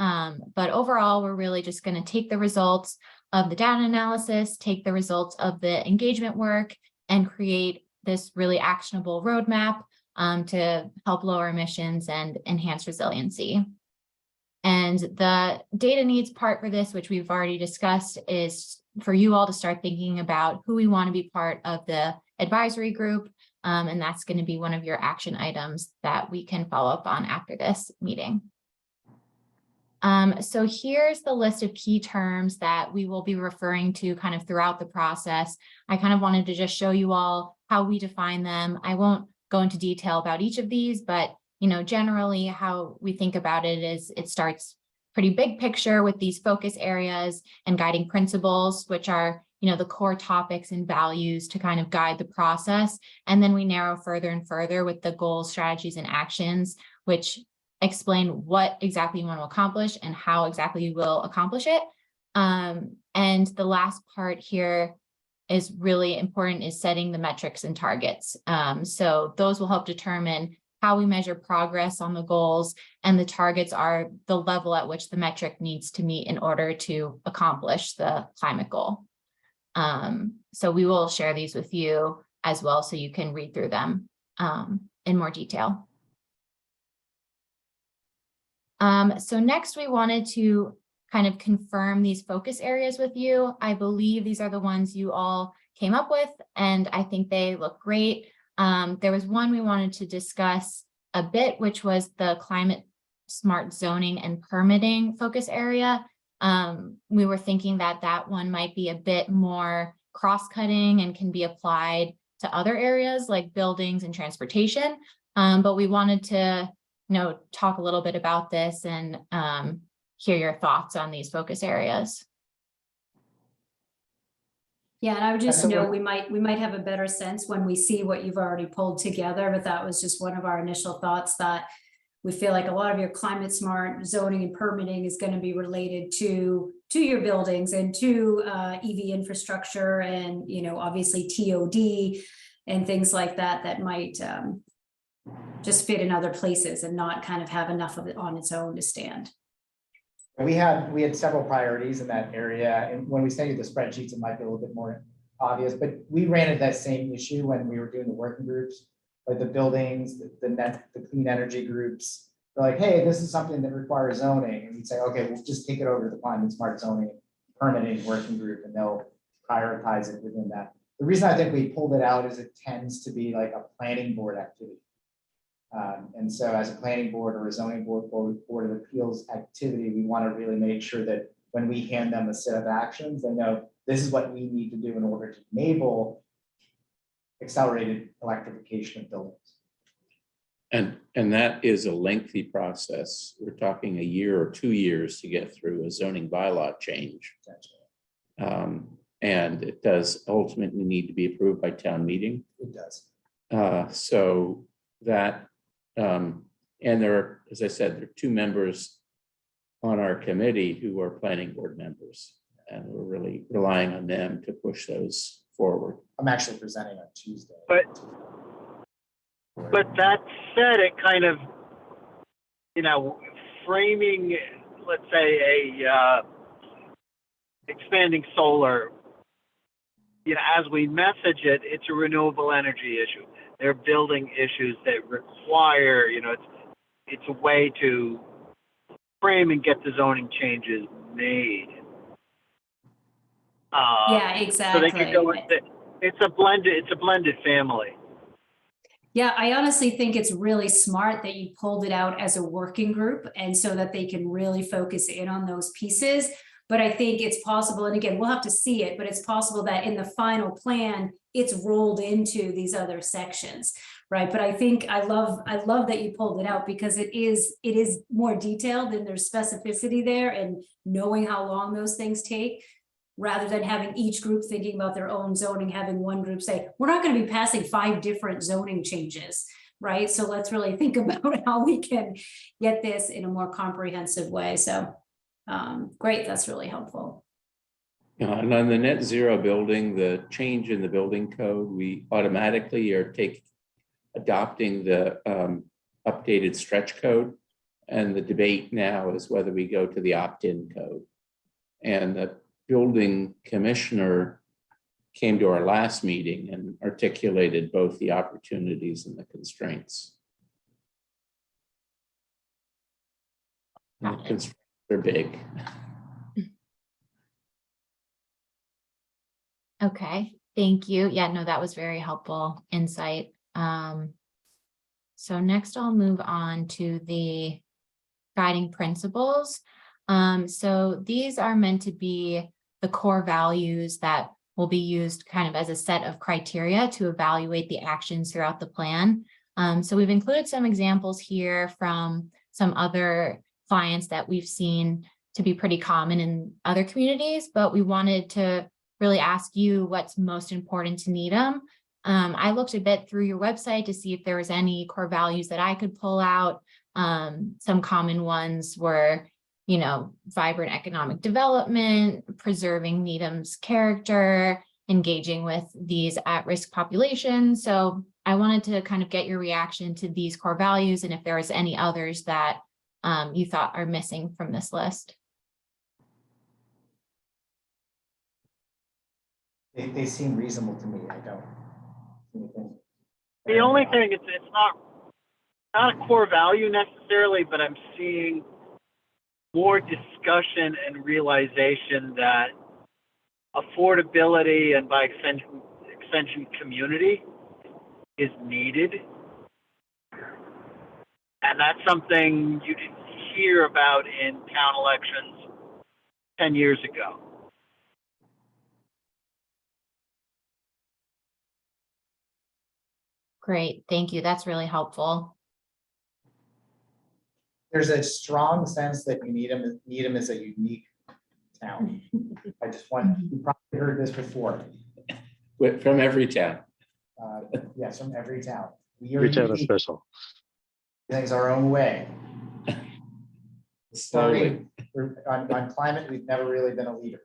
But overall, we're really just going to take the results of the data analysis, take the results of the engagement work, and create this really actionable roadmap to help lower emissions and enhance resiliency. And the data needs part for this, which we've already discussed, is for you all to start thinking about who we want to be part of the advisory group. And that's going to be one of your action items that we can follow up on after this meeting. So here's the list of key terms that we will be referring to kind of throughout the process. I kind of wanted to just show you all how we define them. I won't go into detail about each of these, but generally how we think about it is it starts pretty big picture with these focus areas and guiding principles, which are, the core topics and values to kind of guide the process. And then we narrow further and further with the goals, strategies, and actions, which explain what exactly you want to accomplish and how exactly you will accomplish it. And the last part here is really important, is setting the metrics and targets. So those will help determine how we measure progress on the goals, and the targets are the level at which the metric needs to meet in order to accomplish the climate goal. So we will share these with you as well, so you can read through them in more detail. So next we wanted to kind of confirm these focus areas with you. I believe these are the ones you all came up with, and I think they look great. There was one we wanted to discuss a bit, which was the climate smart zoning and permitting focus area. We were thinking that that one might be a bit more cross-cutting and can be applied to other areas like buildings and transportation. But we wanted to talk a little bit about this and hear your thoughts on these focus areas. Yeah, and I would just So note we might have a better sense when we see what you've already pulled together, but that was just one of our initial thoughts, that we feel like a lot of your climate smart zoning and permitting is going to be related to your buildings and to EV infrastructure and obviously TOD and things like that might just fit in other places and not kind of have enough of it on its own to stand. We had several priorities in that area, and when we send you the spreadsheets, it might be a little bit more obvious, but we ran into that same issue when we were doing the working groups, like the buildings, the clean energy groups. They're like, hey, this is something that requires zoning, and we'd say, okay, we'll just take it over to the climate smart zoning permitting working group, and they'll prioritize it within that. The reason I think we pulled it out is it tends to be like a planning board activity. And so as a planning board or a zoning board of appeals activity, we want to really make sure that when we hand them a set of actions, they know this is what we need to do in order to enable accelerated electrification of buildings. And that is a lengthy process. We're talking a year or 2 years to get through a zoning bylaw change. And it does ultimately need to be approved by town meeting. It does. So that, and there are, as I said, there are 2 members on our committee who are planning board members, and we're really relying on them to push those forward. I'm actually presenting on Tuesday. But that said, it kind of, framing, let's say, a expanding solar, as we message it, it's a renewable energy issue. They're building issues that require, it's a way to frame and get the zoning changes made. Yeah, exactly. So they could go with it. It's a blended family. Yeah, I honestly think it's really smart that you pulled it out as a working group, and so that they can really focus in on those pieces. But I think it's possible, and again, we'll have to see it, but it's possible that in the final plan, it's rolled into these other sections, right? But I think I love that you pulled it out, because it is more detailed and there's specificity there, and knowing how long those things take, rather than having each group thinking about their own zoning, having one group say, we're not going to be passing 5 different zoning changes, right? So let's really think about how we can get this in a more comprehensive way. So great, that's really helpful. And on the net zero building, the change in the building code, we automatically are adopting the updated stretch code. And the debate now is whether we go to the opt-in code. And the building commissioner came to our last meeting and articulated both the opportunities and the constraints. And the constraints are big. Okay, thank you. Yeah, no, that was very helpful insight. So next I'll move on to the guiding principles. So these are meant to be the core values that will be used kind of as a set of criteria to evaluate the actions throughout the plan. So we've included some examples here from some other clients that we've seen to be pretty common in other communities, but we wanted to really ask you what's most important to Needham. I looked a bit through your website to see if there was any core values that I could pull out. Some common ones were, vibrant economic development, preserving Needham's character, engaging with these at-risk populations. So I wanted to kind of get your reaction to these core values, and if there was any others that you thought are missing from this list. They seem reasonable to me. I don't. The only thing, it's not a core value necessarily, but I'm seeing more discussion and realization that affordability, and by extension community, is needed. And that's something you didn't hear about in town elections 10 years ago. Great, thank you. That's really helpful. There's a strong sense that Needham is a unique town. I just want, you probably heard this before. From every town. Yes, from every town. We are Every town is unique. special. Things our own way. Slowly. On climate, we've never really been a leader.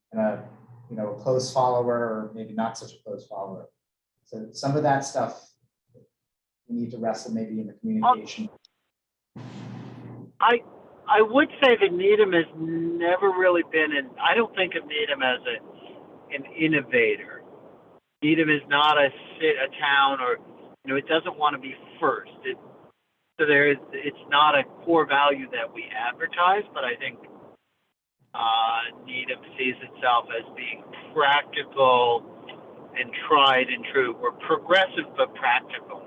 A close follower, or maybe not such a close follower. So some of that stuff we need to wrestle maybe in the communication. I would say that Needham has never really been I don't think of Needham as an innovator. Needham is not a town, or it doesn't want to be first. It's not a core value that we advertise, but I think Needham sees itself as being practical and tried and true. We're progressive but practical,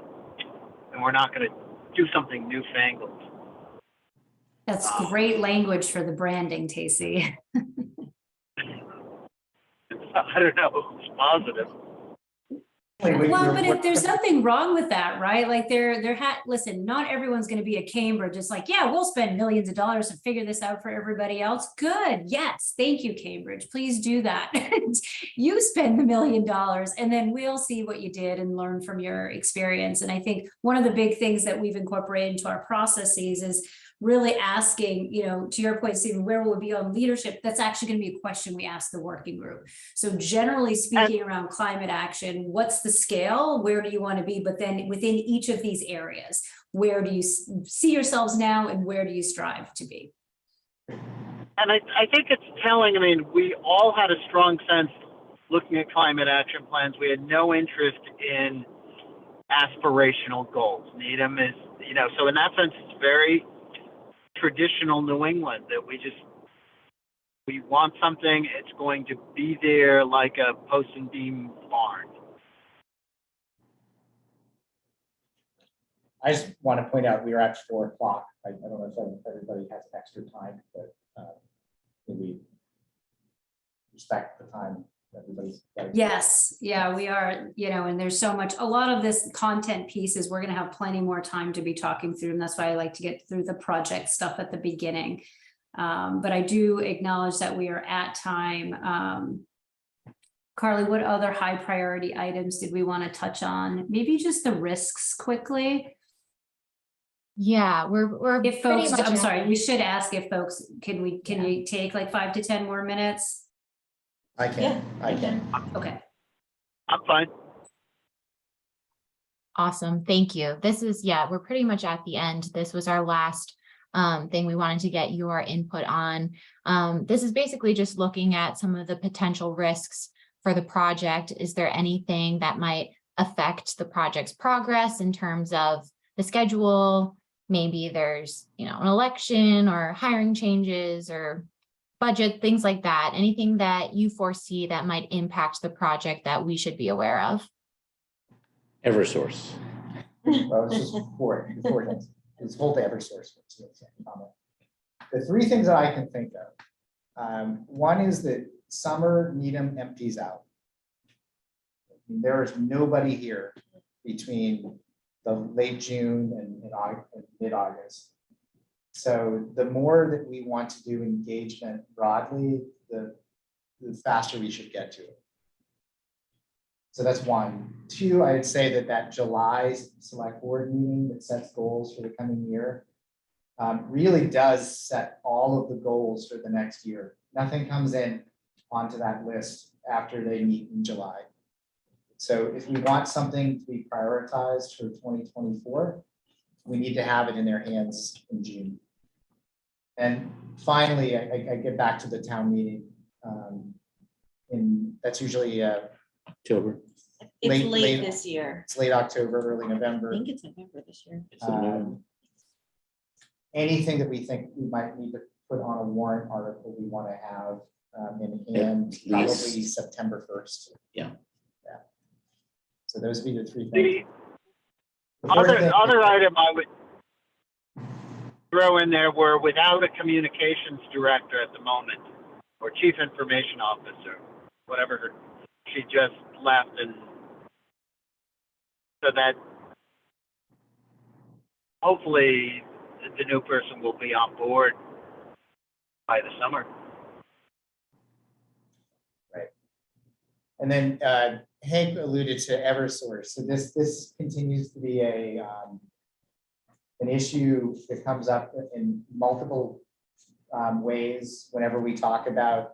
and we're not going to do something newfangled. That's great language for the branding, Tacey. I don't know, it's positive. Well, but if there's nothing wrong with that, right? Like listen, not everyone's going to be a Cambridge. It's like, yeah, we'll spend millions of dollars to figure this out for everybody else. Good. Yes. Thank you, Cambridge. Please do that. You spend the $1 million and then we'll see what you did and learn from your experience. And I think one of the big things that we've incorporated into our processes is really asking, to your point, Stephen, where will it be on leadership? That's actually going to be a question we ask the working group. So generally speaking, around climate action, what's the scale? Where do you want to be? But then within each of these areas, where do you see yourselves now and where do you strive to be? And I think it's telling. I mean, we all had a strong sense looking at climate action plans. We had no interest in aspirational goals. Needham is, so in that sense, it's very traditional New England that we want something, it's going to be there like a post and beam barn. I just want to point out we are at 4 o'clock. I don't know if everybody has extra time, but we respect the time everybody's. Yes, yeah, we are, and there's so much, a lot of this content pieces, we're going to have plenty more time to be talking through. And that's why I like to get through the project stuff at the beginning. But I do acknowledge that we are at time. Carly, what other high priority items did we want to touch on? Maybe just the risks quickly. Yeah, we're If pretty folks, much I'm at sorry, the- we should ask if folks, can you take like 5 to 10 more minutes? I can. Okay. I'm fine. Awesome. Thank you. This is, we're pretty much at the end. This was our last thing we wanted to get your input on. This is basically just looking at some of the potential risks for the project. Is there anything that might affect the project's progress in terms of the schedule? Maybe there's, an election or hiring changes or budget, things like that. Anything that you foresee that might impact the project that we should be aware of? Eversource. Well, it's just four things. It's whole to Eversource. The 3 things that I can think of. One is that summer Needham empties out. There is nobody here between the late June and mid-August. So the more that we want to do engagement broadly, the faster we should get to it. So that's 1. 2, I would say that July select board meeting that sets goals for the coming year really does set all of the goals for the next year. Nothing comes in onto that list after they meet in July. So if we want something to be prioritized for 2024, we need to have it in their hands in June. And finally, I get back to the town meeting. That's usually October. It's late late this year. it's late October, early I November. think it's November this year. Anything that we think we might need to put on a warrant article, we want to have in hand At least. probably September 1st. Yeah. So those would be the 3 things. The The fourth thing- other item I would throw in there were without a communications director at the moment, or chief information officer, whatever she just left, and so that hopefully the new person will be on board by the summer. And then Hank alluded to Eversource. So this continues to be an issue that comes up in multiple ways whenever we talk about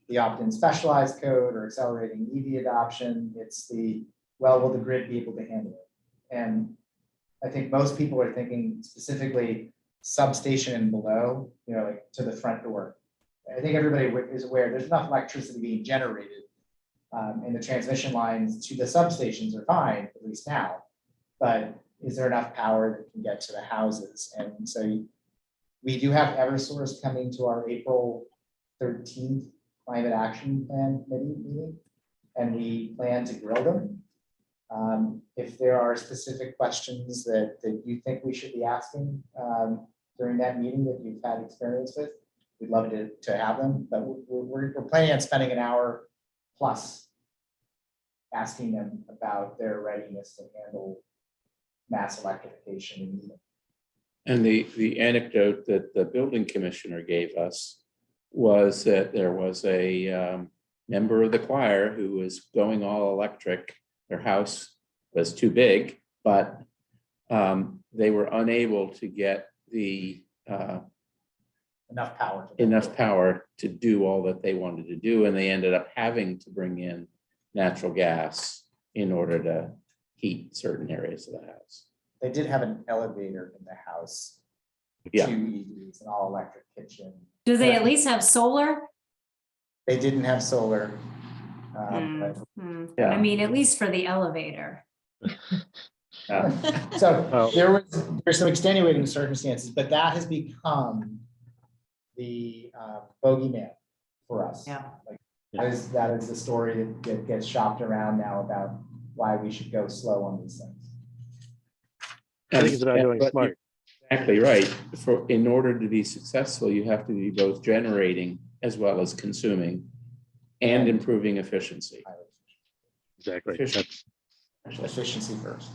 the opt-in specialized code or accelerating EV adoption. It's will the grid be able to handle it? And I think most people are thinking specifically substation and below, like to the front door. I think everybody is aware there's enough electricity being generated and the transmission lines to the substations are fine, at least now. But is there enough power that can get to the houses? And so we do have Eversource coming to our April 13th climate action plan committee meeting, and we plan to grill them. If there are specific questions that you think we should be asking during that meeting that you've had experience with, we'd love to have them. But we're planning on spending an hour plus asking them about their readiness to handle mass electrification in Needham. And the anecdote that the building commissioner gave us was that there was a member of the choir who was going all electric. Their house was too big, but they were unable to get the enough power to do all that they wanted to do, and they ended up having to bring in natural gas in order to heat certain areas of the house. They did have an elevator in the house. Yeah. 2 EVs, an all electric kitchen. Do they at least have solar? They didn't have solar. But, Yeah. I mean, at least for the elevator. so Oh. there's some extenuating circumstances, but that has become the bogeyman for us. Yeah. Like that is the story that gets shopped around now about why we should go slow on these things. I think it's about And- going but smart. Exactly right. In order to be successful, you have to be both generating as well as consuming and improving efficiency. Exactly. Efficient. That's Efficiency first.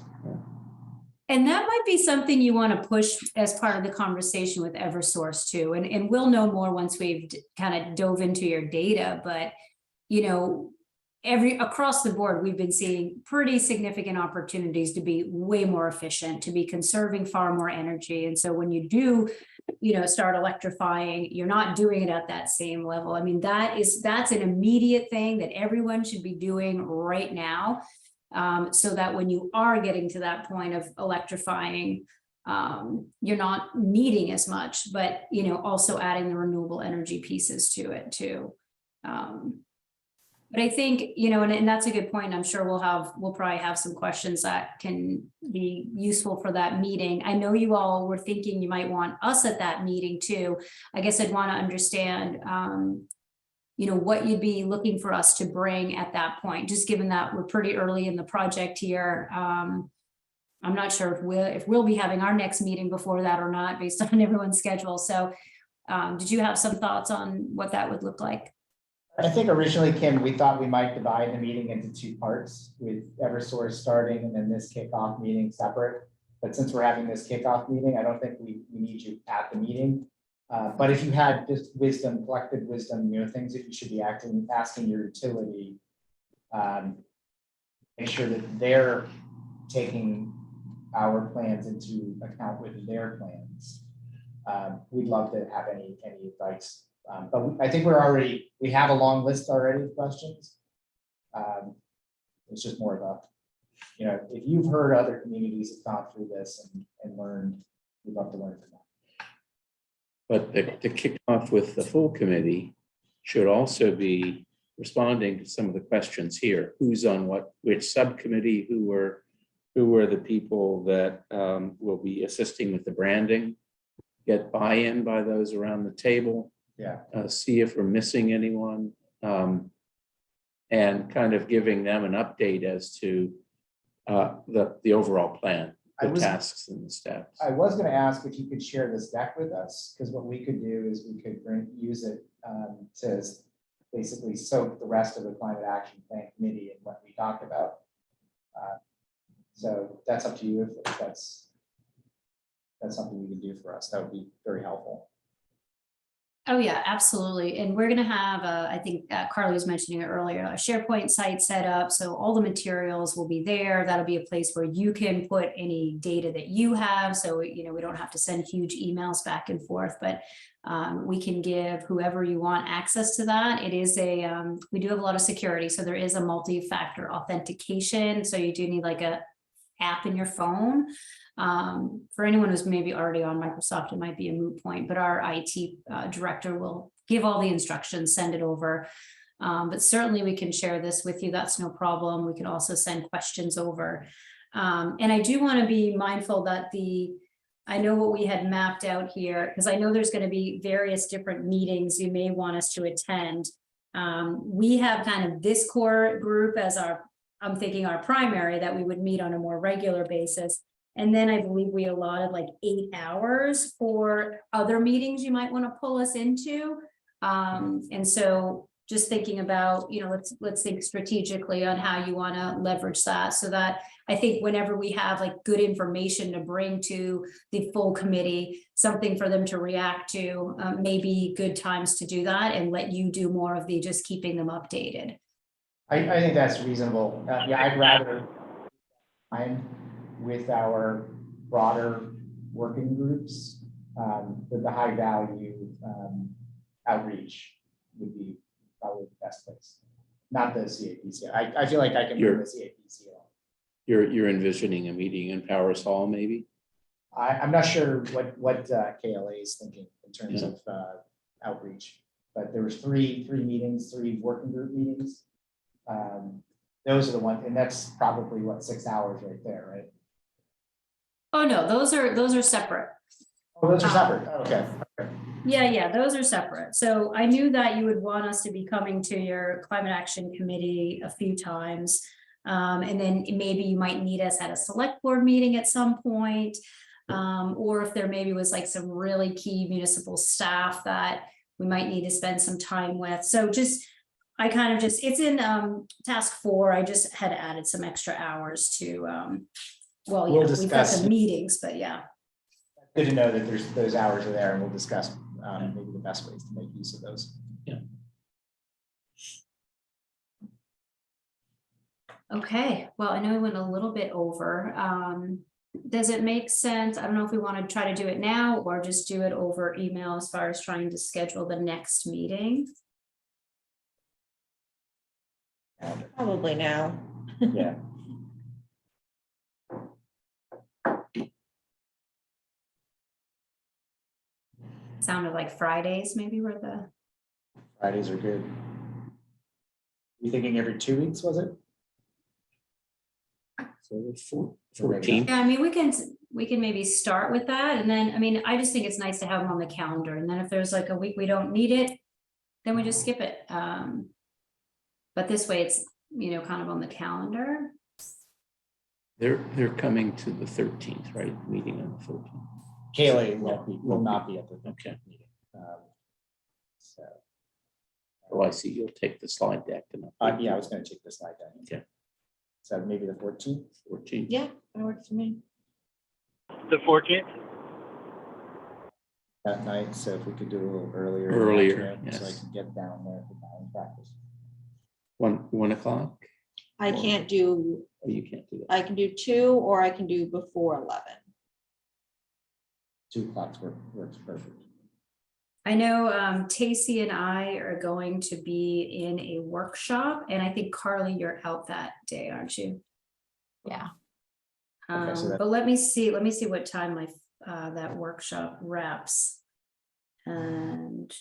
And that might be something you want to push as part of the conversation with Eversource too. And we'll know more once we've kind of dove into your data, but you know, across the board, we've been seeing pretty significant opportunities to be way more efficient, to be conserving far more energy. And so when you do, you know, start electrifying, you're not doing it at that same level. I mean, that's an immediate thing that everyone should be doing right now. So that when you are getting to that point of electrifying, you're not needing as much, but, you know, also adding the renewable energy pieces to it too. But I think, you know, and that's a good point. I'm sure we'll probably have some questions that can be useful for that meeting. I know you all were thinking you might want us at that meeting too. I guess I'd want to understand, you know, what you'd be looking for us to bring at that point, just given that we're pretty early in the project here. I'm not sure if we'll be having our next meeting before that or not, based on everyone's schedule. So did you have some thoughts on what that would look like? I think originally, Kim, we thought we might divide the meeting into 2 parts, with Eversource starting and then this kickoff meeting separate. But since we're having this kickoff meeting, I don't think we need you at the meeting. But if you had just wisdom, collective wisdom, you know, things that you should be asking your utility, make sure that they're taking our plans into account with their plans. We'd love to have any advice. But I think we have a long list already of questions. It's just more of a, you know, if you've heard other communities have gone through this and learned, we'd love to learn from that. But to kick off with the full committee should also be responding to some of the questions here. Who's on which subcommittee, who were the people that will be assisting with the branding, get buy-in by those around the table. Yeah. See if we're missing anyone, and kind of giving them an update as to the overall plan, the tasks and the steps. I was going to ask if you could share this deck with us, because what we could do is we could use it to basically soak the rest of the climate action plan committee in what we talked about. So that's up to you if that's something you can do for us. That would be very helpful. Oh yeah, absolutely. And we're going to have, I think Carly was mentioning it earlier, a SharePoint site set up. So all the materials will be there. That'll be a place where you can put any data that you have. So, you know, we don't have to send huge emails back and forth, but we can give whoever you want access to that. It is we do have a lot of security. So there is a multi-factor authentication. So you do need like a app in your phone. For anyone who's maybe already on Microsoft, it might be a moot point, but our IT director will give all the instructions, send it over. But certainly we can share this with you. That's no problem. We can also send questions over. And I do want to be mindful that I know what we had mapped out here, because I know there's going to be various different meetings you may want us to attend. We have kind of this core group as I'm thinking our primary that we would meet on a more regular basis. And then I believe we allotted like 8 hours for other meetings you might want to pull us into. And so just thinking about, let's think strategically on how you want to leverage that, so that I think whenever we have like good information to bring to the full committee, something for them to react to, maybe good times to do that and let you do more of the just keeping them updated. I think that's reasonable. Yeah, I'd rather time with our broader working groups, with the high value outreach would be probably the best place. Not the CAPC. I feel like I can bring the CAPC on. You're envisioning a meeting in Powers Hall, maybe? I'm not sure what KLA is thinking in terms Yeah. of outreach, but there was three meetings, 3 working group meetings. Those are the ones, and that's probably 6 hours right there, right? Oh, no, those are separate. Oh, those are separate. Oh, okay. Yeah, those are separate. So I knew that you would want us to be coming to your climate action committee a few times. And then maybe you might need us at a select board meeting at some point. Or if there maybe was like some really key municipal staff that we might need to spend some time with. So I kind of it's in task 4. I just had added some extra hours to, We'll we've got discuss. the meetings, but yeah. Good to know that those hours are there, and we'll discuss maybe the best ways to make use of those. Okay, well, I know we went a little bit over. Does it make sense? I don't know if we want to try to do it now or just do it over email as far as trying to schedule the next meeting. Probably now. Yeah. Sounded like Fridays maybe were the, Fridays are good. You thinking every 2 weeks, was it? So 14. yeah, I mean, we can maybe start with that. And then, I mean, I just think it's nice to have them on the calendar. And then if there's like a week we don't need it, then we just skip it. But this way it's, kind of on the calendar. They're coming to the 13th, right? Meeting on the 13th. KLA will not be at the Okay. meeting. So, Oh, I see. You'll take the slide deck tonight. yeah, I was going to take this slide down. Okay. So maybe the 14th. 14th. Yeah, that works for me. The 14th? That night, so if we could do a little earlier. in the Earlier, afternoon, So I yes. can get down there for batting practice. 1 o'clock? I can't do, Oh, you can't do that. I can do 2 or I can do before 11. 2 o'clock works perfect. I know Tacey and I are going to be in a workshop, and I think Carly, you're out that day, aren't you? Yeah. Okay, so that- But let me see what time my that workshop wraps. And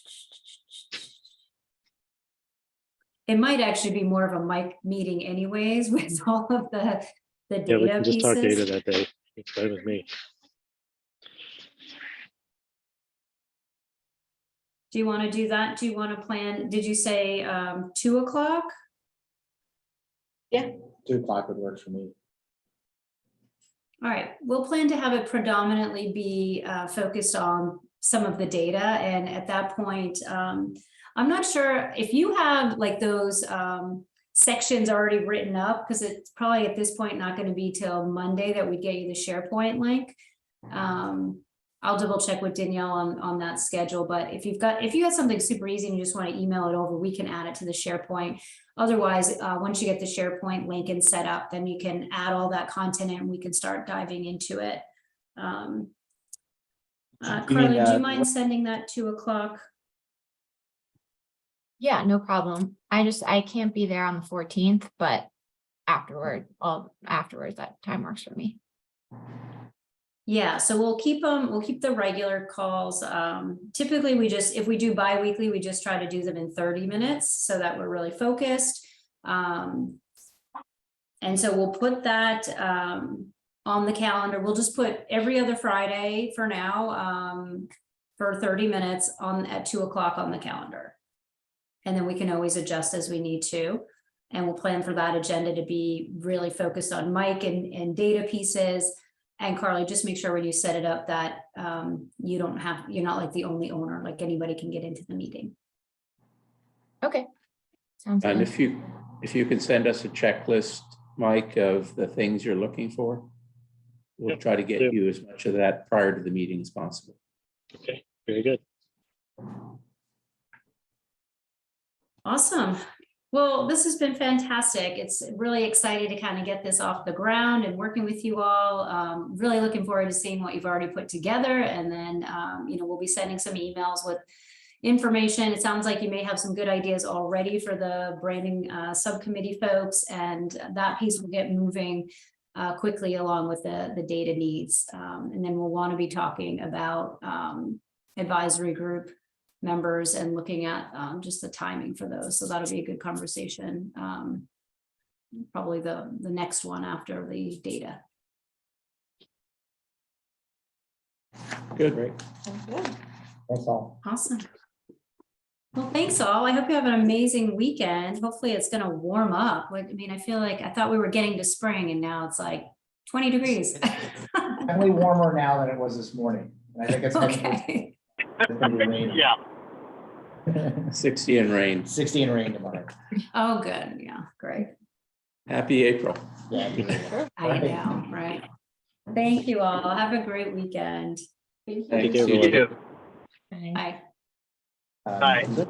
it might actually be more of a mic meeting anyways with all of the Yeah, we data can just talk data pieces. that day. It's fine with me. Do you want to do that? Do you want to plan? Did you say 2 o'clock? 2 o'clock would work for me. All right, we'll plan to have it predominantly be focused on some of the data. And at that point, I'm not sure if you have like those sections already written up, because it's probably at this point not going to be till Monday that we get you the SharePoint link. I'll double check with Danielle on that schedule, but if you have something super easy and you just want to email it over, we can add it to the SharePoint. Otherwise, once you get the SharePoint link and set up, then you can add all that content and we can start diving into it. Carly, do you mind sending that 2 o'clock? Yeah, no problem. I can't be there on the 14th, but afterwards that time works for me. Yeah, so we'll keep the regular calls. Typically if we do bi-weekly, we just try to do them in 30 minutes so that we're really focused. And so we'll put that on the calendar. We'll just put every other Friday for now, for 30 minutes at 2 o'clock on the calendar. And then we can always adjust as we need to. And we'll plan for that agenda to be really focused on mic and data pieces. And Carly, just make sure when you set it up that you're not like the only owner, like anybody can get into the meeting. Okay, Sounds And good. if you can send us a checklist, Mike, of the things you're looking for, we'll Yep, try to get do. you as much of that prior to the meeting as possible. Okay, very good. Awesome. Well, this has been fantastic. It's really exciting to kind of get this off the ground and working with you all. Really looking forward to seeing what you've already put together. And then, we'll be sending some emails with information. It sounds like you may have some good ideas already for the branding subcommittee folks, and that piece will get moving quickly along with the data needs. And then we'll want to be talking about advisory group members and looking at just the timing for those. So that'll be a good conversation. Probably the next one after the data. Good. Great. Sounds good. Thanks all. Awesome. Well, thanks all. I hope you have an amazing weekend. Hopefully it's going to warm up. I mean, I feel like I thought we were getting to spring and now it's like 20 degrees. Definitely warmer now than it was this morning. And I think it's Okay. gonna be raining. Yeah. 60 and rain. 60 and rain tomorrow. Oh, good. Yeah, great. Happy April. Yeah. I know, right? Thank you all. Have a great weekend. Thank you. Thanks. care, You everyone. too. Bye. Bye. Um, Bye. that's it.